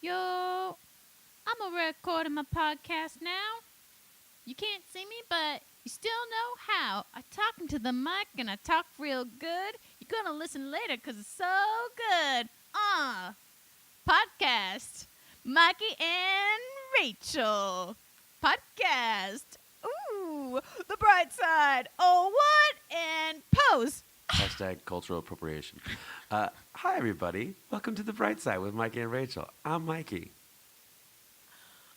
Yo, I'm recording my podcast now. You can't see me, but you still know how. I talk into the mic and I talk real good. You're gonna listen later because it's so good. Podcast. Mikey and Rachel. Podcast. Ooh, the bright side. Oh, what? And pose. Hashtag cultural appropriation. Hi, everybody. Welcome to the Brightside with Mikey and Rachel. I'm Mikey.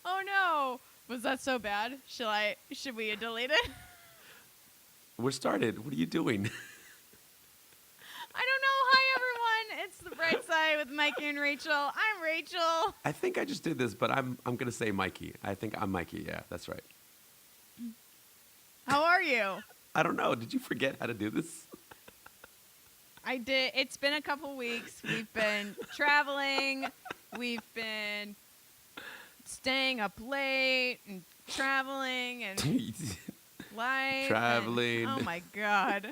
Oh no. Was that so bad? Should we delete it? We're started. What are you doing? I don't know. Hi, everyone. It's the Bright Side with Mikey and Rachel. I'm Rachel. I think I just did this, but I'm gonna say Mikey. I think I'm Mikey. Yeah, that's right. How are you? I don't know. Did you forget how to do this? I did. It's been a couple weeks. We've been traveling. We've been staying up late and traveling and life. Traveling. Oh my God.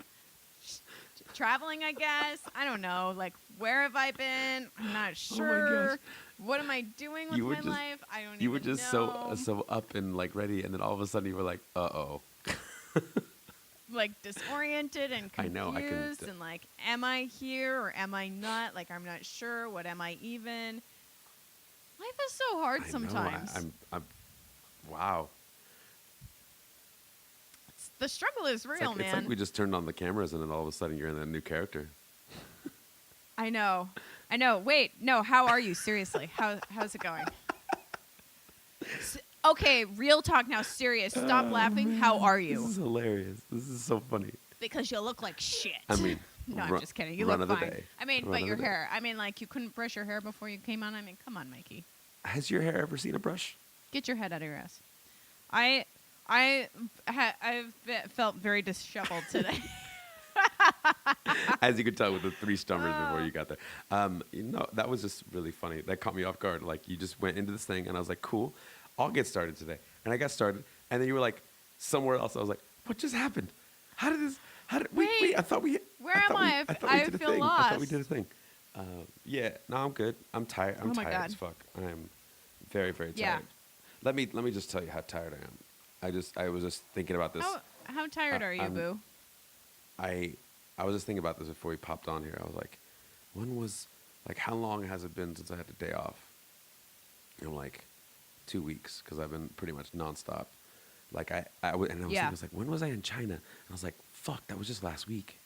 Traveling, I guess. I don't know. Like, where have I been? I'm not sure. gosh. What am I doing with You were my just- life? I don't even know. You were just so up and like ready, and then all of a sudden you were like, uh-oh. Like disoriented and I confused know, I can and like, am I here or am I not? Like, I'm not sure. What am I even? Life is so hard I know, sometimes. I'm wow. The struggle is real, It's like we just turned on the cameras, and then all of a sudden you're in a new character. I know. Wait, no. How are you? Seriously, how's it going? Okay, real talk now. Serious. Stop laughing. How are This you? is hilarious. This is so funny. Because you look like shit. I mean, no, I'm run- just kidding. You run look of the fine. day. I mean, Run but of your the day. hair. I mean, like you couldn't brush your hair before you came on. I mean, come on, Mikey. Has your hair ever seen a brush? Get your head out of your ass. I've felt very disheveled today. As you could tell with the three stummers before you got there. That was just really funny. That caught me off guard. Like, you just went into this thing, and I was like, cool, I'll get started today. And I got started, and then you were like, somewhere else. I was like, what just happened? Wait, I thought we... Where am I? I thought we I did a feel thing. I thought we lost. did a thing. Yeah, no, I'm good. I'm tired. I'm Oh my tired God. as fuck. I am very, very tired. Yeah. Let me just tell you how tired I am. I was just thinking about this. How tired are you, I'm- boo? I was just thinking about this before we popped on here. I was like, how long has it been since I had a day off? And I'm like, 2 weeks, because I've been pretty much nonstop. Like, and I was thinking, I was like, when was I in China? And I was like, fuck, that was just last week.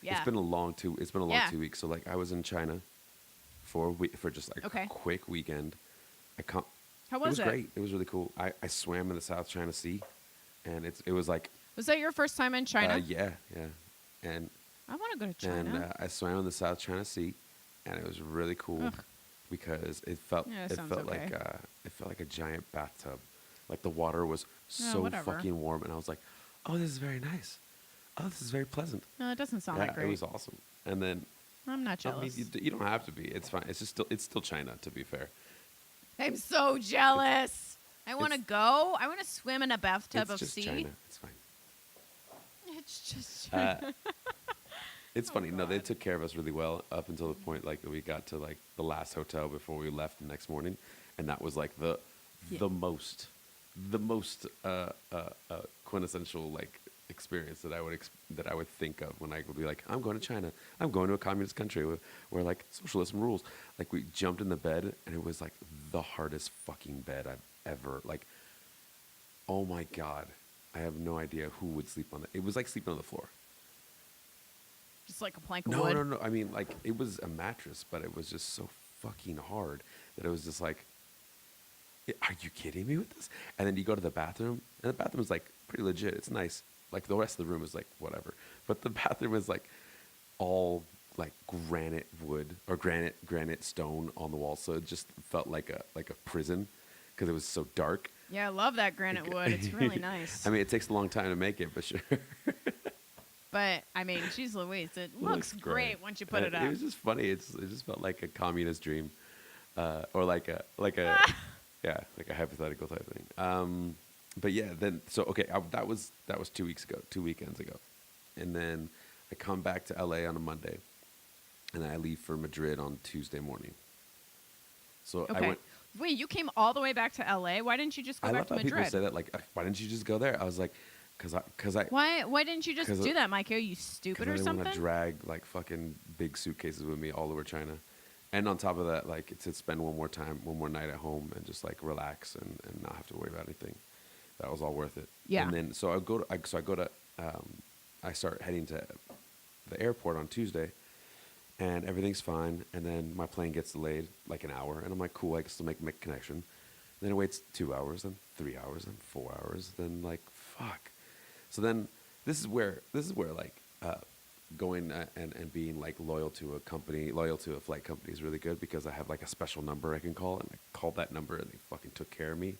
Yeah. It's been a long 2 Yeah. weeks. So like, I was in China for just like Okay. a quick weekend. How It was was it? great. It was really cool. I swam in the South China Sea, and it was like, Was that your first time in China? yeah, and I want to go to China. and I swam in the South China Sea, and it was really cool Ugh. because it felt Yeah, that sounds okay. like a giant bathtub. Like, the water was so whatever. fucking warm, and I was like, oh, this is very nice. Oh, this is very pleasant. No, it doesn't sound Yeah, that great. it was awesome. And then I'm not I mean, jealous. you don't have to be. It's fine. It's still China, to be fair. I'm so jealous. I want to go. I want to swim in a bathtub It's of just sea. China. It's fine. It's just It's Oh, funny. No, they God. took care of us really well up until the point like that we got to like the last hotel before we left the next morning, and that was like the most quintessential like experience that I would think of when I would be like, I'm going to China. I'm going to a communist country where like socialism rules. Like, we jumped in the bed, and it was like the hardest fucking bed I've ever like. Oh my God, I have no idea who would sleep on it. It was like sleeping on the floor. just like a plank of No, wood. no. I mean, like, it was a mattress, but it was just so fucking hard that it was just like, are you kidding me with this? And then you go to the bathroom, and the bathroom is like pretty legit. It's nice. Like, the rest of the room is like whatever, but the bathroom is like all like granite wood or granite stone on the wall, so it just felt like a prison because it was so dark. Yeah, I love that granite wood. It's really nice. I mean, it takes a long time to make it, but sure. But I mean, geez Louise, it looks great once you put it up. It was just funny. It just felt like a communist dream, or like a yeah, like a hypothetical type thing. But yeah, then so okay, that was 2 weeks ago, 2 weekends ago, and then I come back to LA on a Monday, and I leave for Madrid on Tuesday morning. So I Okay. went. Wait, you came all the way back to LA? Why didn't you just go I back love to how people Madrid? say that. Like, why didn't you just go there? I was like, cause I Why didn't you just 'cause do that, Mike? Are you stupid I or didn't want something? to drag like fucking big suitcases with me all over China. And on top of that, like to spend one more night at home and just like relax and not have to worry about anything. That was all worth it. Yeah. And then so I start heading to the airport on Tuesday, and everything's fine. And then my plane gets delayed like an hour, and I'm like, cool, I can still make connection. Then it waits 2 hours, then 3 hours, then 4 hours, then like fuck. So then this is where like going and being like loyal to a flight company is really good, because I have like a special number I can call, and I called that number and they fucking took care of me.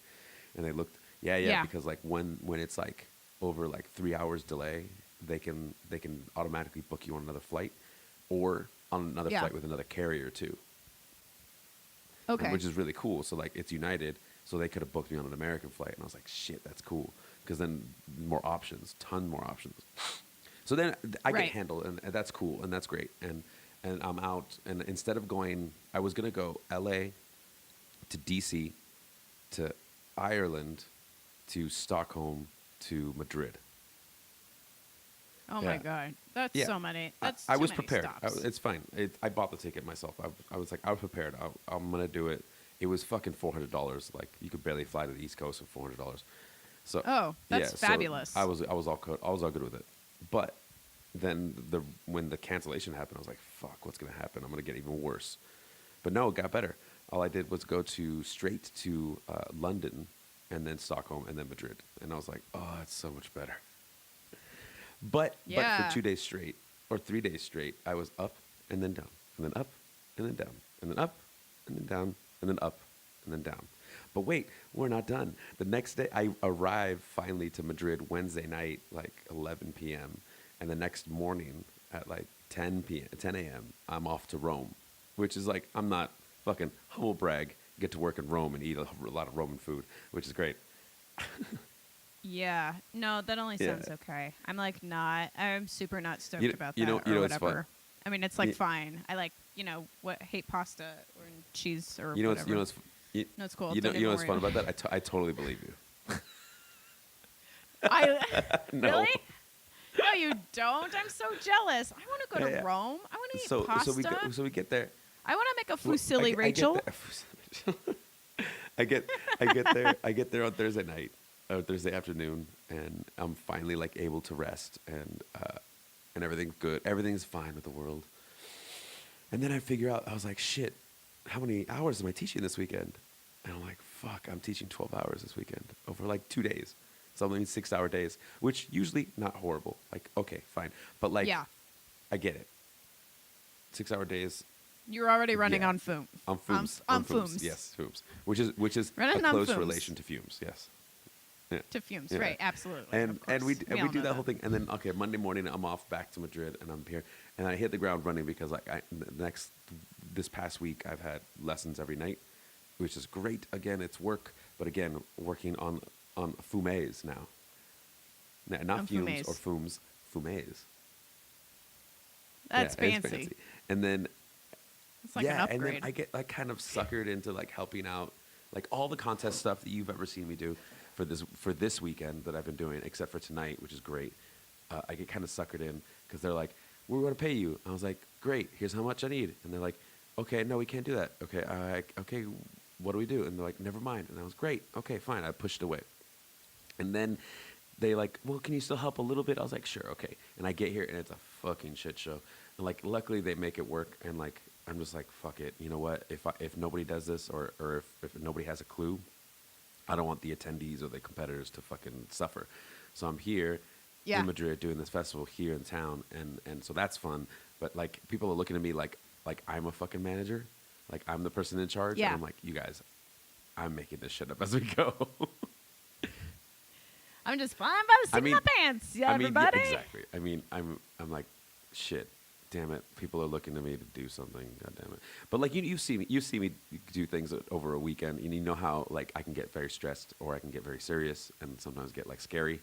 And they looked, yeah. Because like when it's like over like 3 hours delay, they can automatically book you on another flight, or on another flight with another carrier too. Okay. Which is really cool. So like it's United, so they could have booked me on an American flight, and I was like, shit, that's cool, because then more options, ton more options. So then I get handled, and that's cool, and that's great, and I'm out, and instead of going, I was gonna go L.A. to D.C. to Ireland to Stockholm to Madrid. Oh my God, that's so many. That's I too was many prepared. stops. It's fine. I bought the ticket myself. I was like, I was prepared. I'm gonna do it. It was fucking $400. Like you could barely fly to the East Coast for $400. So that's so fabulous. I was all good with it. But then when the cancellation happened, I was like, fuck, what's gonna happen? I'm gonna get even worse. But no, it got better. All I did was go straight to London, and then Stockholm, and then Madrid, and I was like, oh, it's so much better. But for 2 days straight, or 3 days straight, I was up and then down, and then up and then down, and then up and then down, and then up and then down. But wait, we're not done. The next day, I arrived finally to Madrid Wednesday night, like 11 p.m., and the next morning at like 10 a.m., I'm off to Rome, which is like, I'm not fucking humble brag, get to work in Rome and eat a lot of Roman food, which is great. Yeah. No, that only sounds okay. I'm like I'm super not stoked about that you know or what's whatever. fun? I mean, it's like fine. I like, hate pasta or cheese or You know whatever. what's No, it's cool. You know, Don't you know what's even fun worry about that? I totally believe you. No. Really? No, you don't. I'm so jealous. I want to go to Rome. I want to eat pasta. So we get there. I want to make a fusilli, Rachel. I get there on Thursday night, or Thursday afternoon, and I'm finally like able to rest, and everything's good. Everything's fine with the world. And then I figure out, I was like, shit, how many hours am I teaching this weekend? And I'm like, fuck, I'm teaching 12 hours this weekend over like 2 days. So I'm doing 6-hour days, which usually not horrible. Like, okay, fine. But like, I get it. 6-hour days. You're already running on fumes. On fumes. On fumes. Yes, fumes. Which is running a close fumes. relation to fumes. Yes. Yeah. To fumes, Yeah. right? Absolutely. And we all do know that whole thing, and then Monday morning I'm off back to Madrid, and I'm here, and I hit the ground running, because like this past week I've had lessons every night, which is great. Again, it's work, but again, working on fumes now. Not On fumes fumes. or fumes, fumes. That's Yeah, fancy. it's and then It's like an upgrade. and then I get like kind of suckered into like helping out, like all the contest stuff that you've ever seen me do for this weekend that I've been doing, except for tonight, which is great. I get kind of suckered in, because they're like, we're going to pay you. I was like, great, here's how much I need. And they're like, okay, no, we can't do that. Okay, what do we do? And they're like, never mind. And I was, great, okay, fine. I pushed away. And then they like, well, can you still help a little bit? I was like, sure, okay. And I get here, and it's a fucking shit show. And like, luckily they make it work. And like, I'm just like, fuck it. You know what? If nobody does this, or if nobody has a clue, I don't want the attendees or the competitors to fucking suffer. So I'm here in Madrid doing this festival here in town, and so that's fun. But like, people are looking at me like I'm a fucking manager, like I'm the person in charge. Yeah. And I'm like, you guys, I'm making this shit up as we go. I'm just flying by the seat of my pants, everybody. Exactly. I mean, I'm like, shit. Damn it! People are looking to me to do something. God damn it! But like you see me do things over a weekend, and you know how like I can get very stressed, or I can get very serious, and sometimes get like scary.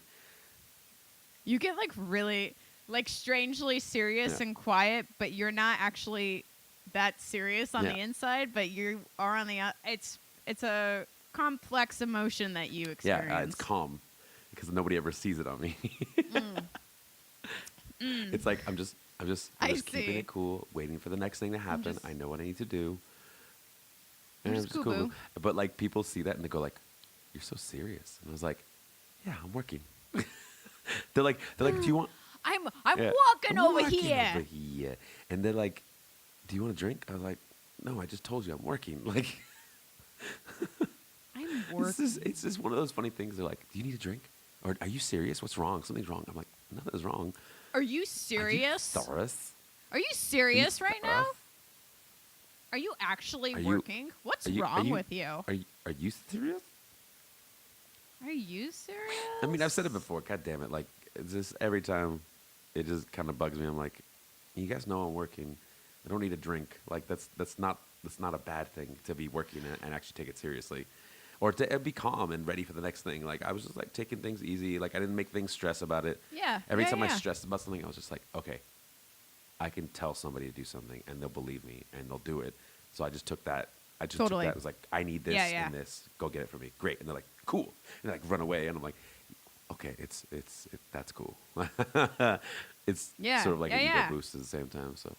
You get like really like strangely serious and quiet, but you're not actually that serious on Yeah. the inside, but you are on the it's a complex emotion that you experience. Yeah, it's calm because nobody ever sees it on me. It's like I'm just I keeping see. it cool, waiting for the next thing to happen. just- I know what I need to do. I'm And just I'm cool-boo. But like people see that and they go like, "You're so serious." And I was like, "Yeah, I'm working." they're like, "Do you want?" I'm Yeah, walking "I'm over working here. over here." And they're like, "Do you want a drink?" I was like, "No, I just told you I'm working." Like, I'm working. it's just one of those funny things. They're like, "Do you need a drink? Or are you serious? What's wrong? Something's wrong." I'm like, "Nothing's wrong." Are you serious? Are you serious right now? Are you actually Are you- working? What's wrong with you? Are you serious? Are you serious? I mean, I've said it before. God damn it! Like, it's just every time, it just kind of bugs me. I'm like, you guys know I'm working. I don't need a drink. Like, that's not a bad thing to be working and actually take it seriously, or to be calm and ready for the next thing. Like, I was just like taking things easy. Like, I didn't make things stress about it. Yeah. Every yeah, time I yeah. stressed about something, I was just like, okay, I can tell somebody to do something and they'll believe me and they'll do it. So I just took that. I just Totally. took that. It was like, I need this Yeah, yeah. and this. Go get it for me. Great. And they're like, cool. And they like run away. And I'm like, okay, that's cool. It's Yeah, sort of like yeah, an yeah. ego boost at the same time. So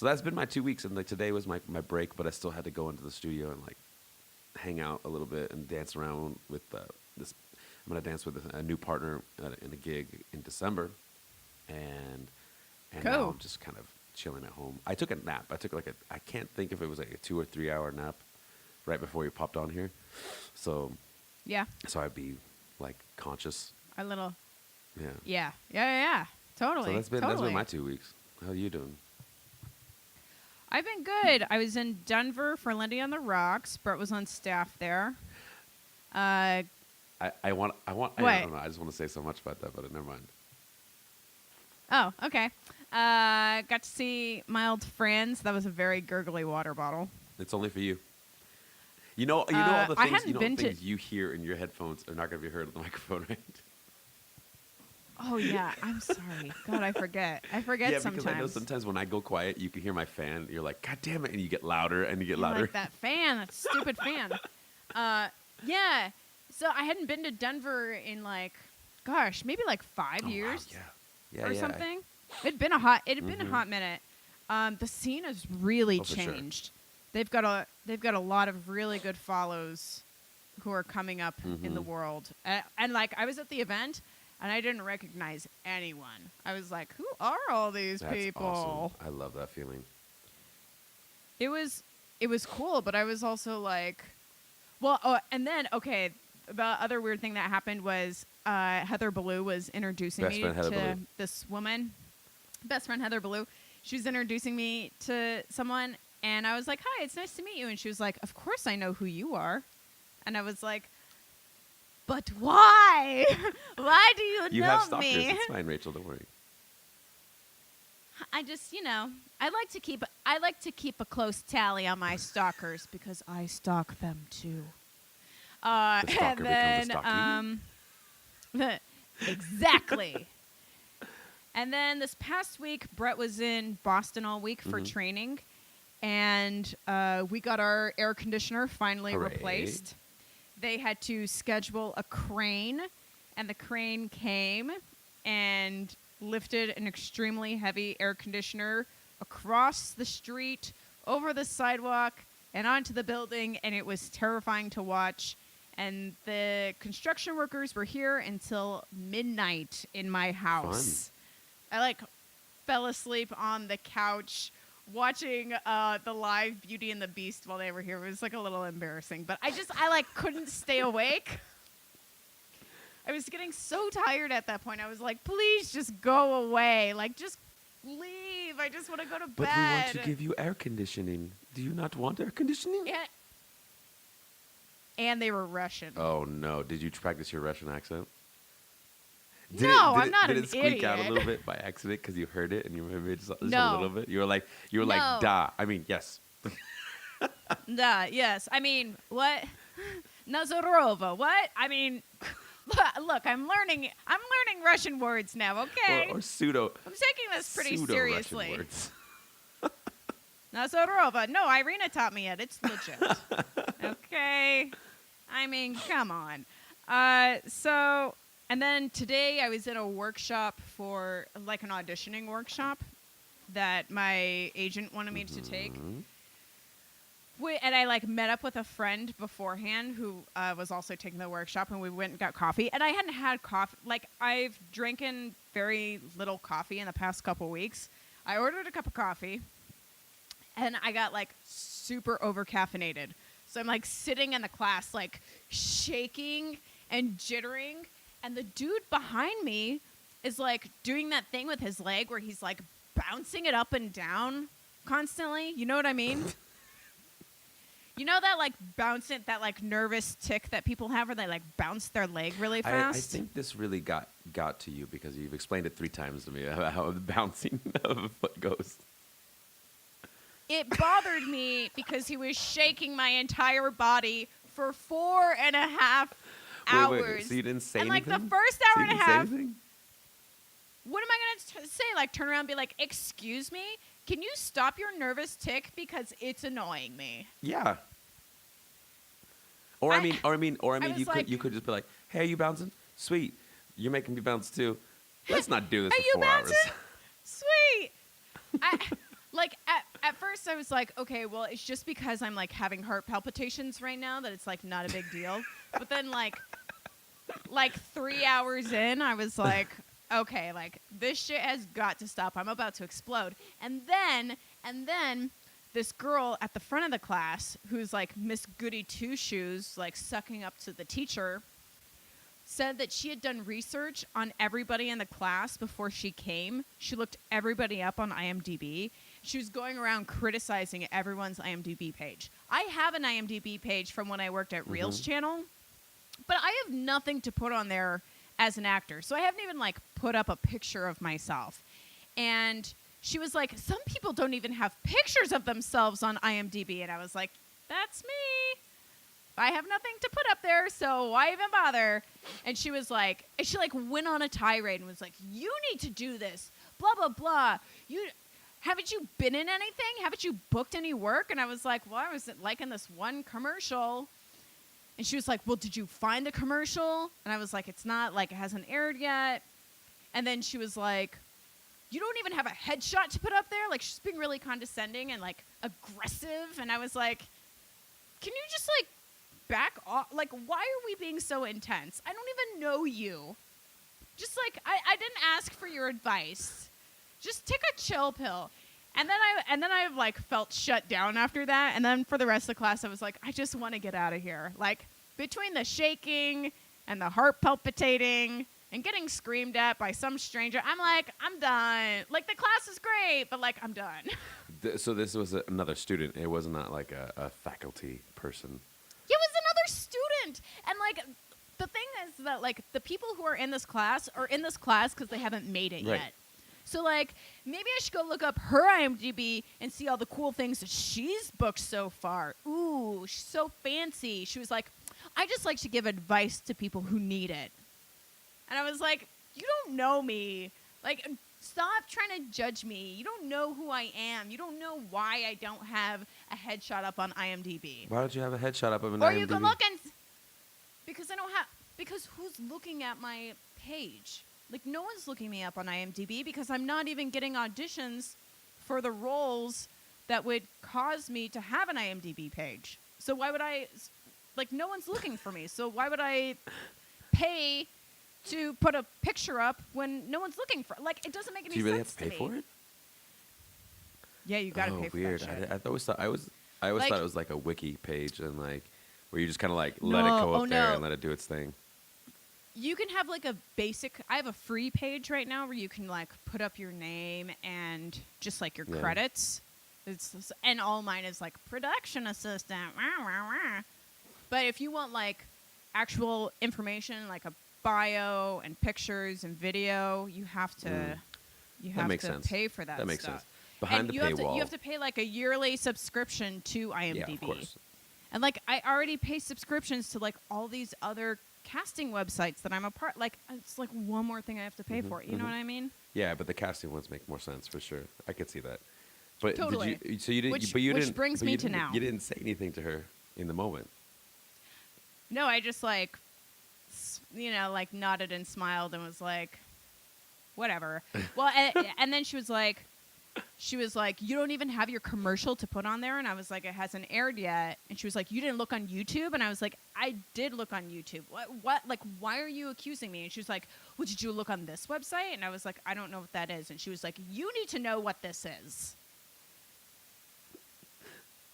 that's been my 2 weeks. And like today was my break, but I still had to go into the studio and like hang out a little bit and dance around with this. I'm going to dance with a new partner in a gig in December. And now Cool. I'm just kind of chilling at home. I took a nap. I took I can't think if it was like a 2 or 3 hour nap right before you popped on here. So Yeah. I'd be like conscious. A little. Yeah. Yeah. Yeah. Totally. So that's totally. been my 2 weeks. How are you doing? I've been good. I was in Denver for Lindy on the Rocks. Brett was on staff there. I want What? I don't know. I just want to say so much about that, but never mind. Oh, okay. Got to see my old friends. That was a very gurgly water bottle. It's only for you. You know all the I things hadn't been to- you hear in your headphones are not going to be heard on the microphone, right? Oh yeah, I'm sorry. God, I forget. I forget Yeah, sometimes. because I know sometimes when I go quiet, you can hear my fan. You're like, God damn it, and you get louder and you get You're louder. like that fan, that stupid fan. Yeah. So I hadn't been to Denver in like, gosh, maybe like 5 Oh, wow, years yeah, or yeah. something. It'd been a hot Mhm. minute. The scene has really Oh, for sure. changed. They've got a lot of really good follows who are coming up in the Mhm. world. And like I was at the event and I didn't recognize anyone. I was like, who are all these That's people? awesome. I love that feeling. It was cool, but I was also like, well, and then okay, the other weird thing that happened was Heather Ballou was introducing Best me friend Heather to Ballou. this woman, best friend Heather Ballou. She was introducing me to someone, and I was like, "Hi, it's nice to meet you." And she was like, "Of course I know who you are," and I was like, "But why? Why do you, You know have stalkers. me?" It's fine, Rachel. Don't worry. I just, I like to keep a close tally on my stalkers because I stalk them too. The stalker and becomes then, a exactly. And then this past week, Brett was in Boston all week for Mhm. training, and we got our air conditioner finally Hooray. replaced. They had to schedule a crane, and the crane came and lifted an extremely heavy air conditioner across the street, over the sidewalk, and onto the building, and it was terrifying to watch. And the construction workers were here until midnight in my house. I fell asleep on the couch watching the live Beauty and the Beast while they were here. It was a little embarrassing, but I couldn't stay awake. I was getting so tired at that point. I was like, please just go away. Just leave. I just want to go to bed. But we want to give you air conditioning. Do you not want air conditioning? Yeah. And they were Russian. Oh no! Did you practice your Russian accent? No, I'm not Did an it squeak out a idiot. little bit by accident because you heard it and you remember just a No. little bit? You were like, No. da. I mean, yes. Yes. I mean, what? Nazarova. What? I mean, look, I'm learning Russian words now, okay? Or pseudo. I'm taking this pretty pseudo-Russian seriously. words. Nazarova. No, Irina taught me it. It's legit. Okay. I mean, come on. And then today I was in a workshop for like an auditioning workshop that my agent wanted me to take. And I like met up with a friend beforehand who was also taking the workshop, and we went and got coffee. And I hadn't had coffee. Like, I've drinking very little coffee in the past couple weeks. I ordered a cup of coffee, and I got like super over caffeinated. So I'm like sitting in the class, like shaking and jittering. And the dude behind me is like doing that thing with his leg where he's like bouncing it up and down constantly. You know what I mean? You know that like that like nervous tick that people have where they like bounce their leg really fast? I think this really got to you because you've explained it 3 times to me about how the bouncing of a foot goes. It bothered me because he was shaking my entire body for 4.5 hours. Wait. So you didn't say anything? anything? And like the first hour and a half, what am I going to say? Like turn around and be like, excuse me? Can you stop your nervous tick because it's annoying me? Yeah. Or I mean, you could just be like, "Hey, are you bouncing? Sweet, you're making me bounce too. Let's not do this for 4 hours." Sweet. At first I was like, okay, well, it's just because I'm like having heart palpitations right now that it's like not a big deal. But then like 3 hours in, I was like, okay, like this shit has got to stop. I'm about to explode. And then this girl at the front of the class who's like Miss Goody Two Shoes, like sucking up to the teacher, said that she had done research on everybody in the class before she came. She looked everybody up on IMDb. She was going around criticizing everyone's IMDb page. I have an IMDb page from when I worked at Reels Channel, but I have nothing to put on there as an actor. So I haven't even like put up a picture of myself. And she was like, some people don't even have pictures of themselves on IMDb. And I was like, that's me. I have nothing to put up there, so why even bother? And she was like, she went on a tirade and was like, you need to do this, blah, blah, blah. Haven't you been in anything? Haven't you booked any work? And I was like, well, I was like in this one commercial. And she was like, well, did you find the commercial? And I was like, it's not, like, it hasn't aired yet. And then she was like, you don't even have a headshot to put up there? Like, she's being really condescending and, like, aggressive. And I was like, can you just, like, back off? Like, why are we being so intense? I don't even know you. Just, like, I didn't ask for your advice. Just take a chill pill. And then I like felt shut down after that. And then for the rest of the class, I was like, I just want to get out of here. Like, between the shaking and the heart palpitating and getting screamed at by some stranger, I'm like, I'm done. Like, the class is great, but like, I'm done. So this was another student. It was not like a faculty person. It was another student. And like, the thing is that like the people who are in this class because they haven't made it yet. So, like, maybe I should go look up her IMDb and see all the cool things that she's booked so far. Ooh, she's so fancy. She was like, I just like to give advice to people who need it. And I was like, you don't know me. Like, stop trying to judge me. You don't know who I am. You don't know why I don't have a headshot up on IMDb. Why don't you have a headshot up of an IMDb? Or you can look and... Because who's looking at my page? Like, no one's looking me up on IMDb because I'm not even getting auditions for the roles that would cause me to have an IMDb page. So why would I, like, no one's looking for me. So why would I pay to put a picture up when no one's looking for, like, it doesn't make any sense to me. Do you really have to pay for it? Yeah, you got to pay for weird. that shit. I always thought it was like a wiki page and like where you just kind of like let it go up there and let it do its thing. You can have like a basic, I have a free page right now where you can like put up your name and just like your credits. And all mine is like production assistant. Wah, wah, wah. But if you want like actual information, like a bio and pictures and video, you have to pay for that. That makes stuff. sense. Behind the paywall. You have to pay like a yearly subscription to IMDb. Yeah, of course. And like I already pay subscriptions to like all these other casting websites that I'm a part. Like, it's like one more thing I have to pay for. You know what I mean? Yeah, but the casting ones make more sense for sure. I could see that. But Totally. did you? So you didn't. Which- but you which didn't. brings but me you to didn't- now. You didn't say anything to her in the moment. No, I just like, like nodded and smiled and was like, whatever. Well, and then she was like, you don't even have your commercial to put on there. And I was like, it hasn't aired yet. And she was like, you didn't look on YouTube. And I was like, I did look on YouTube. What? Like, why are you accusing me? And she was like, well, did you look on this website? And I was like, I don't know what that is. And she was like, you need to know what this is.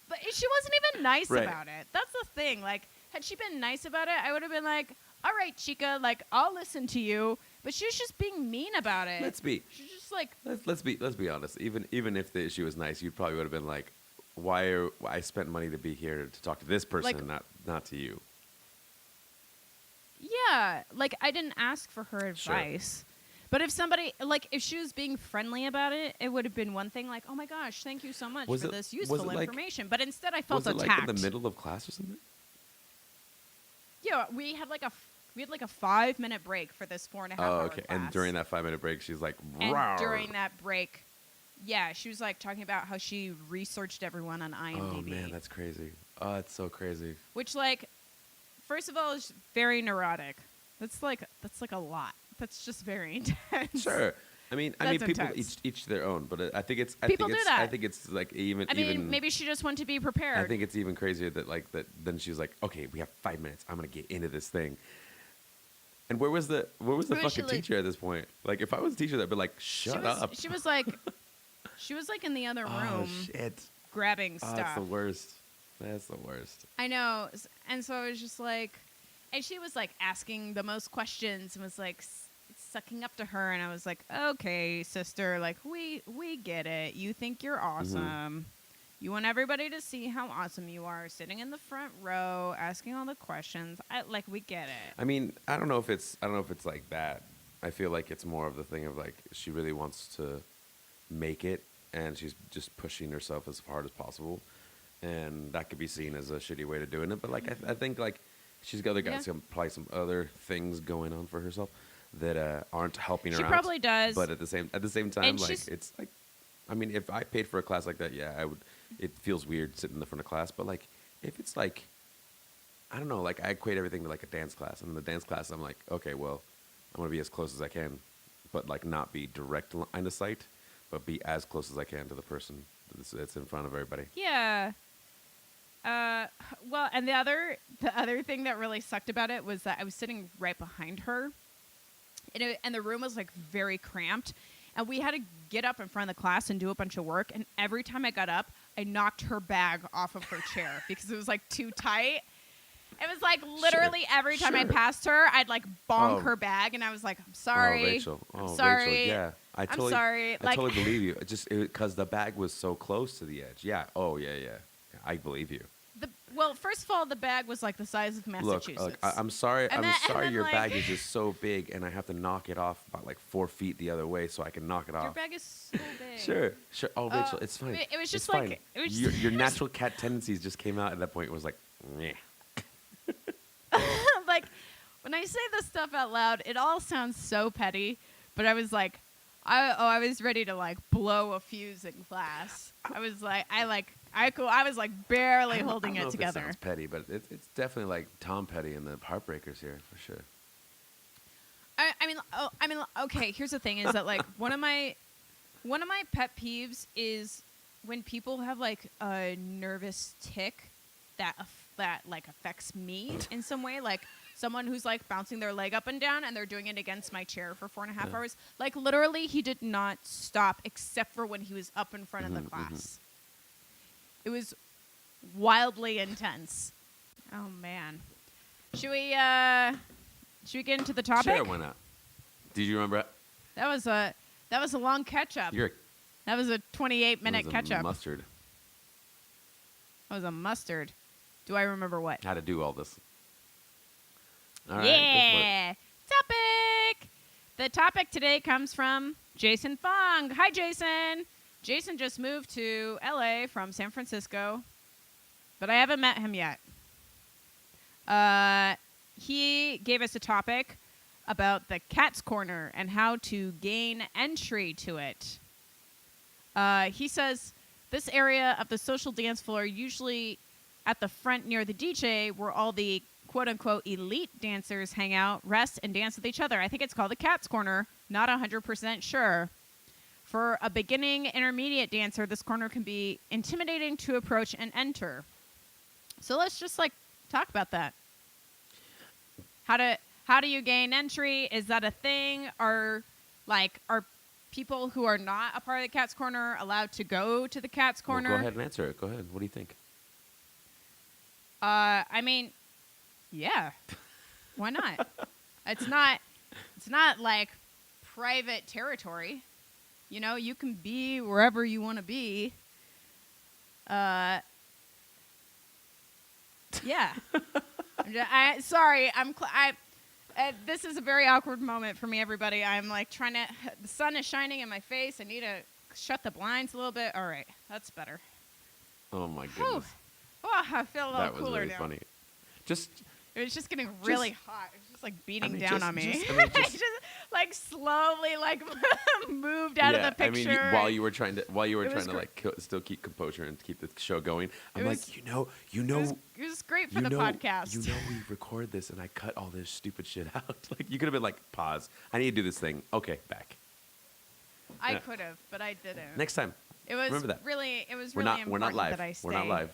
But she wasn't even nice Right. about it. That's the thing. Like, had she been nice about it, I would have been like, all right, Chica, like, I'll listen to you. But she was just being mean about it. Let's be. She's just like, Let's be honest. Even if the issue was nice, you probably would have been like, why I spent money to be here to talk to this person, Like- not to you. yeah, like, I didn't ask for her Sure. advice. But if somebody, like, if she was being friendly about it, it would have been one thing, like, oh my gosh, thank you so much Was for it- this was useful it like- information. But instead, I felt Was it attacked. like in the middle of class or something? Yeah, we had like a 5-minute break for this 4.5 hour okay. class. And during that 5-minute break, she's like, And "Rawr." during that break, yeah, she was like talking about how she researched everyone on IMDb. Oh man, that's crazy. Oh, it's so crazy. Which, like, first of all, is very neurotic. That's like a lot. That's just very intense. Sure. I mean, That's people intense. each their own, but I think it's People do that. I think it's like even I mean, even maybe she just wanted to be prepared. I think it's even crazier that like that. Then she was like, "Okay, we have 5 minutes. I'm gonna get into this thing." And where was the Where was she, fucking like- teacher at this point? Like, if I was a teacher, I'd be like, "Shut up." She was like in the other Oh room shit! grabbing Oh, stuff. that's the worst. That's the worst. I know. And so I was just like, and she was like asking the most questions and was like sucking up to her. And I was like, okay, sister, like we get it. You think you're awesome. You want everybody to see how awesome you are, sitting in the front row, asking all the questions. We get it. I mean, I don't know if it's like that. I feel like it's more of the thing of like she really wants to make it, and she's just pushing herself as hard as possible, and that could be seen as a shitty way to doing it. But like I think like she's got Yeah. probably some other things going on for herself that aren't helping her She out. probably does. But at the same time, And like she's- it's like, I mean, if I paid for a class like that, yeah, I would. It feels weird sitting in the front of class, but like if it's like, I don't know, like I equate everything to like a dance class, and in the dance class, I'm like, okay, well, I'm gonna be as close as I can, but like not be direct line of sight, but be as close as I can to the person that's in front of everybody. Yeah. Well, and the other thing that really sucked about it was that I was sitting right behind her, and the room was like very cramped, and we had to get up in front of the class and do a bunch of work. And every time I got up, I knocked her bag off of her chair because it was like too tight. It was like literally every time I Sure. passed her, I'd like bonk Oh. her bag, and I was like, I'm sorry. Oh, Rachel. I'm Oh, sorry. Rachel. Yeah, I I'm totally, sorry. I Like- totally believe you. Because the bag was so close to the edge. Yeah. Oh, yeah. I believe you. Well, first of all, the bag was like the size of Massachusetts. Look, I'm sorry. And I'm then- and sorry. then, Your like- bag is just so big, and I have to knock it off about like 4 feet the other way so I can knock it Your off. bag is so big. Sure. Oh, Rachel, it's fine. it was just It's like- fine. it was your, just- your natural cat tendencies just came out at that point. It was like, meh. Like, when I say this stuff out loud, it all sounds so petty, but I was like, I was ready to like blow a fuse in class. I was like, I was like barely holding I don't know it if together. It sounds petty, but it's definitely like Tom Petty and the Heartbreakers here for sure. I mean, okay. Here's the thing: is that like one of my pet peeves is when people have like a nervous tick that like affects me in some way, like someone who's like bouncing their leg up and down and they're doing it against my chair for 4.5 hours. Like literally, he did not stop except for when he was up in front of the class. It was wildly intense. Oh man, should we get into the topic? Sure, why not? Did you remember? That was a long catch up. That was a 28-minute catch up. Mustard. That was a mustard. Do I remember what? How to do all this? All right, Yeah. Topic. The topic today comes from Jason Fong. Hi, Jason. Jason just moved to LA from San Francisco, but I haven't met him yet. He gave us a topic about the Cat's Corner and how to gain entry to it. He says, This area of the social dance floor, usually at the front near the DJ, where all the quote-unquote elite dancers hang out, rest, and dance with each other. I think it's called the Cat's Corner. Not 100% sure. For a beginning intermediate dancer, this corner can be intimidating to approach and enter. So let's just talk about that. How do you gain entry? Is that a thing? Are people who are not a part of the Cat's Corner allowed to go to the Cat's Corner? Well, go ahead and answer it. Go ahead. What do you think? I mean, yeah. Why not? It's not like private territory. You know, you can be wherever you want to be. Yeah. This is a very awkward moment for me, everybody. I'm the sun is shining in my face. I need to shut the blinds a little bit. All right, that's better. Oh my goodness. Oh, I feel a little that was cooler really now. funny. It was just getting really hot. It was just beating down on me. Just slowly moved out of the picture. I mean, while you were trying to still keep composure and keep the show going, I'm you know, it was great for the podcast. You know, we record this and I cut all this stupid shit out. You could have been pause. I need to do this thing. Okay, back. I could have, but I didn't. Next time. It was remember that. Really important we're not live. that I stay. We're not live.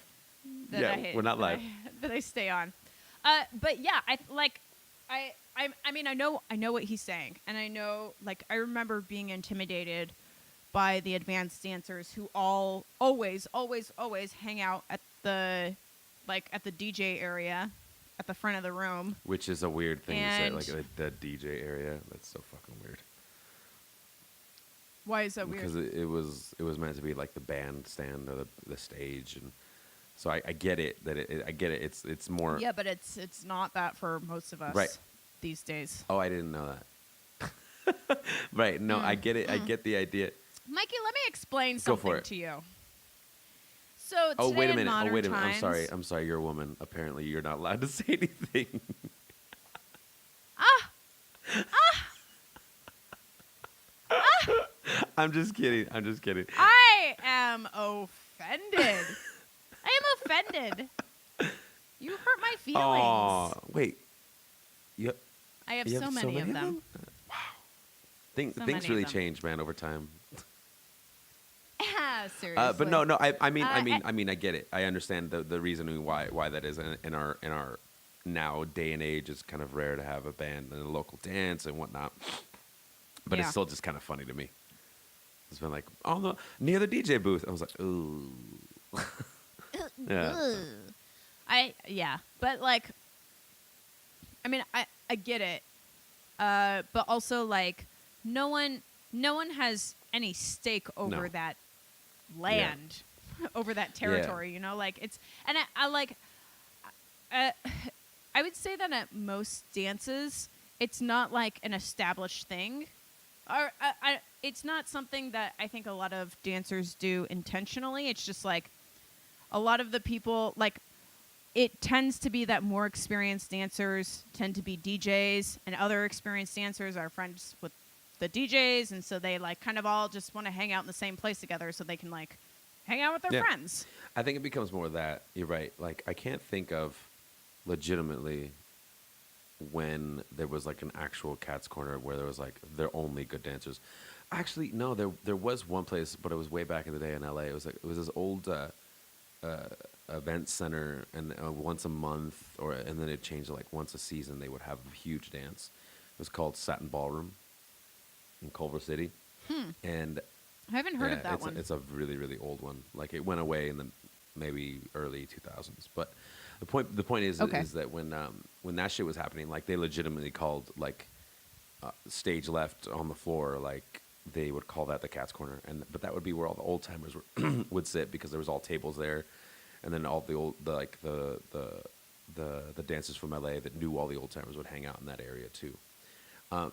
We're not live. That I stay on. But yeah, I mean, I know what he's saying, and I know, I remember being intimidated by the advanced dancers who always hang out at the DJ area, at the front of the room. Which is a weird thing to say, the DJ area. That's so fucking weird. Why is that weird? Because it was meant to be the bandstand or the stage, and so I get it I get it. It's more. Yeah, but it's not that for most of us these days. Oh, I didn't know that. Right. No, I get it. I get the idea. Mikey, let me explain something to you. So today oh, wait a minute. Times, I'm sorry. You're a woman. Apparently, you're not allowed to say anything. I'm just kidding. I am offended. You hurt my feelings. Oh, wait. I have so many of them. Wow. Things really change, man, over time. Seriously. But no. I mean, I get it. I understand the reasoning why that is. In our now day and age, it's kind of rare to have a band and a local dance and whatnot. But it's still just kind of funny to me. It's been near the DJ booth. I was like, ooh. Yeah. But I mean, I get it. But also no one has any stake over that land, over that territory, you know, it's, and I would say that at most dances, it's not an established thing. Or it's not something that I think a lot of dancers do intentionally. It's just a lot of the people, it tends to be that more experienced dancers tend to be DJs, and other experienced dancers are friends with the DJs, and so they kind of all just want to hang out in the same place together so they can hang out with their friends. I think it becomes more of that. You're right. I can't think of legitimately when there was an actual Cat's Corner where there was they're only good dancers. Actually, no, there was one place, but it was way back in the day in LA. It was this old event center, and once a month and then it changed to once a season they would have a huge dance. It was called Satin Ballroom in Culver City. And I haven't heard of that one. It's a really, really old one. It went away in the maybe early 2000s. But the point is that when that shit was happening, they legitimately called stage left on the floor, they would call that the Cat's Corner, but that would be where all the old timers would sit, because there was all tables there, and then all the old the dancers from LA that knew all the old timers would hang out in that area too. I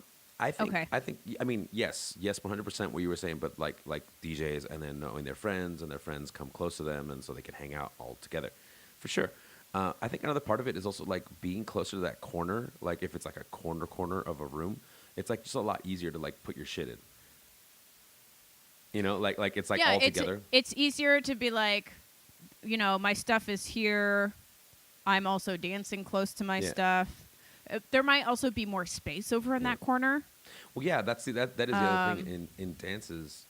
mean, yes, 100% what you were saying, but like DJs, and then knowing their friends, and their friends come close to them, and so they can hang out all together, for sure. I think another part of it is also being closer to that corner. If it's a corner of a room, it's just a lot easier to put your shit in. You know, like it's like yeah, all together. it's easier to be like, my stuff is here. I'm also dancing close to my Yeah. stuff. There might also be more space over in Yeah. that corner. Well, yeah, that is the other thing in dances.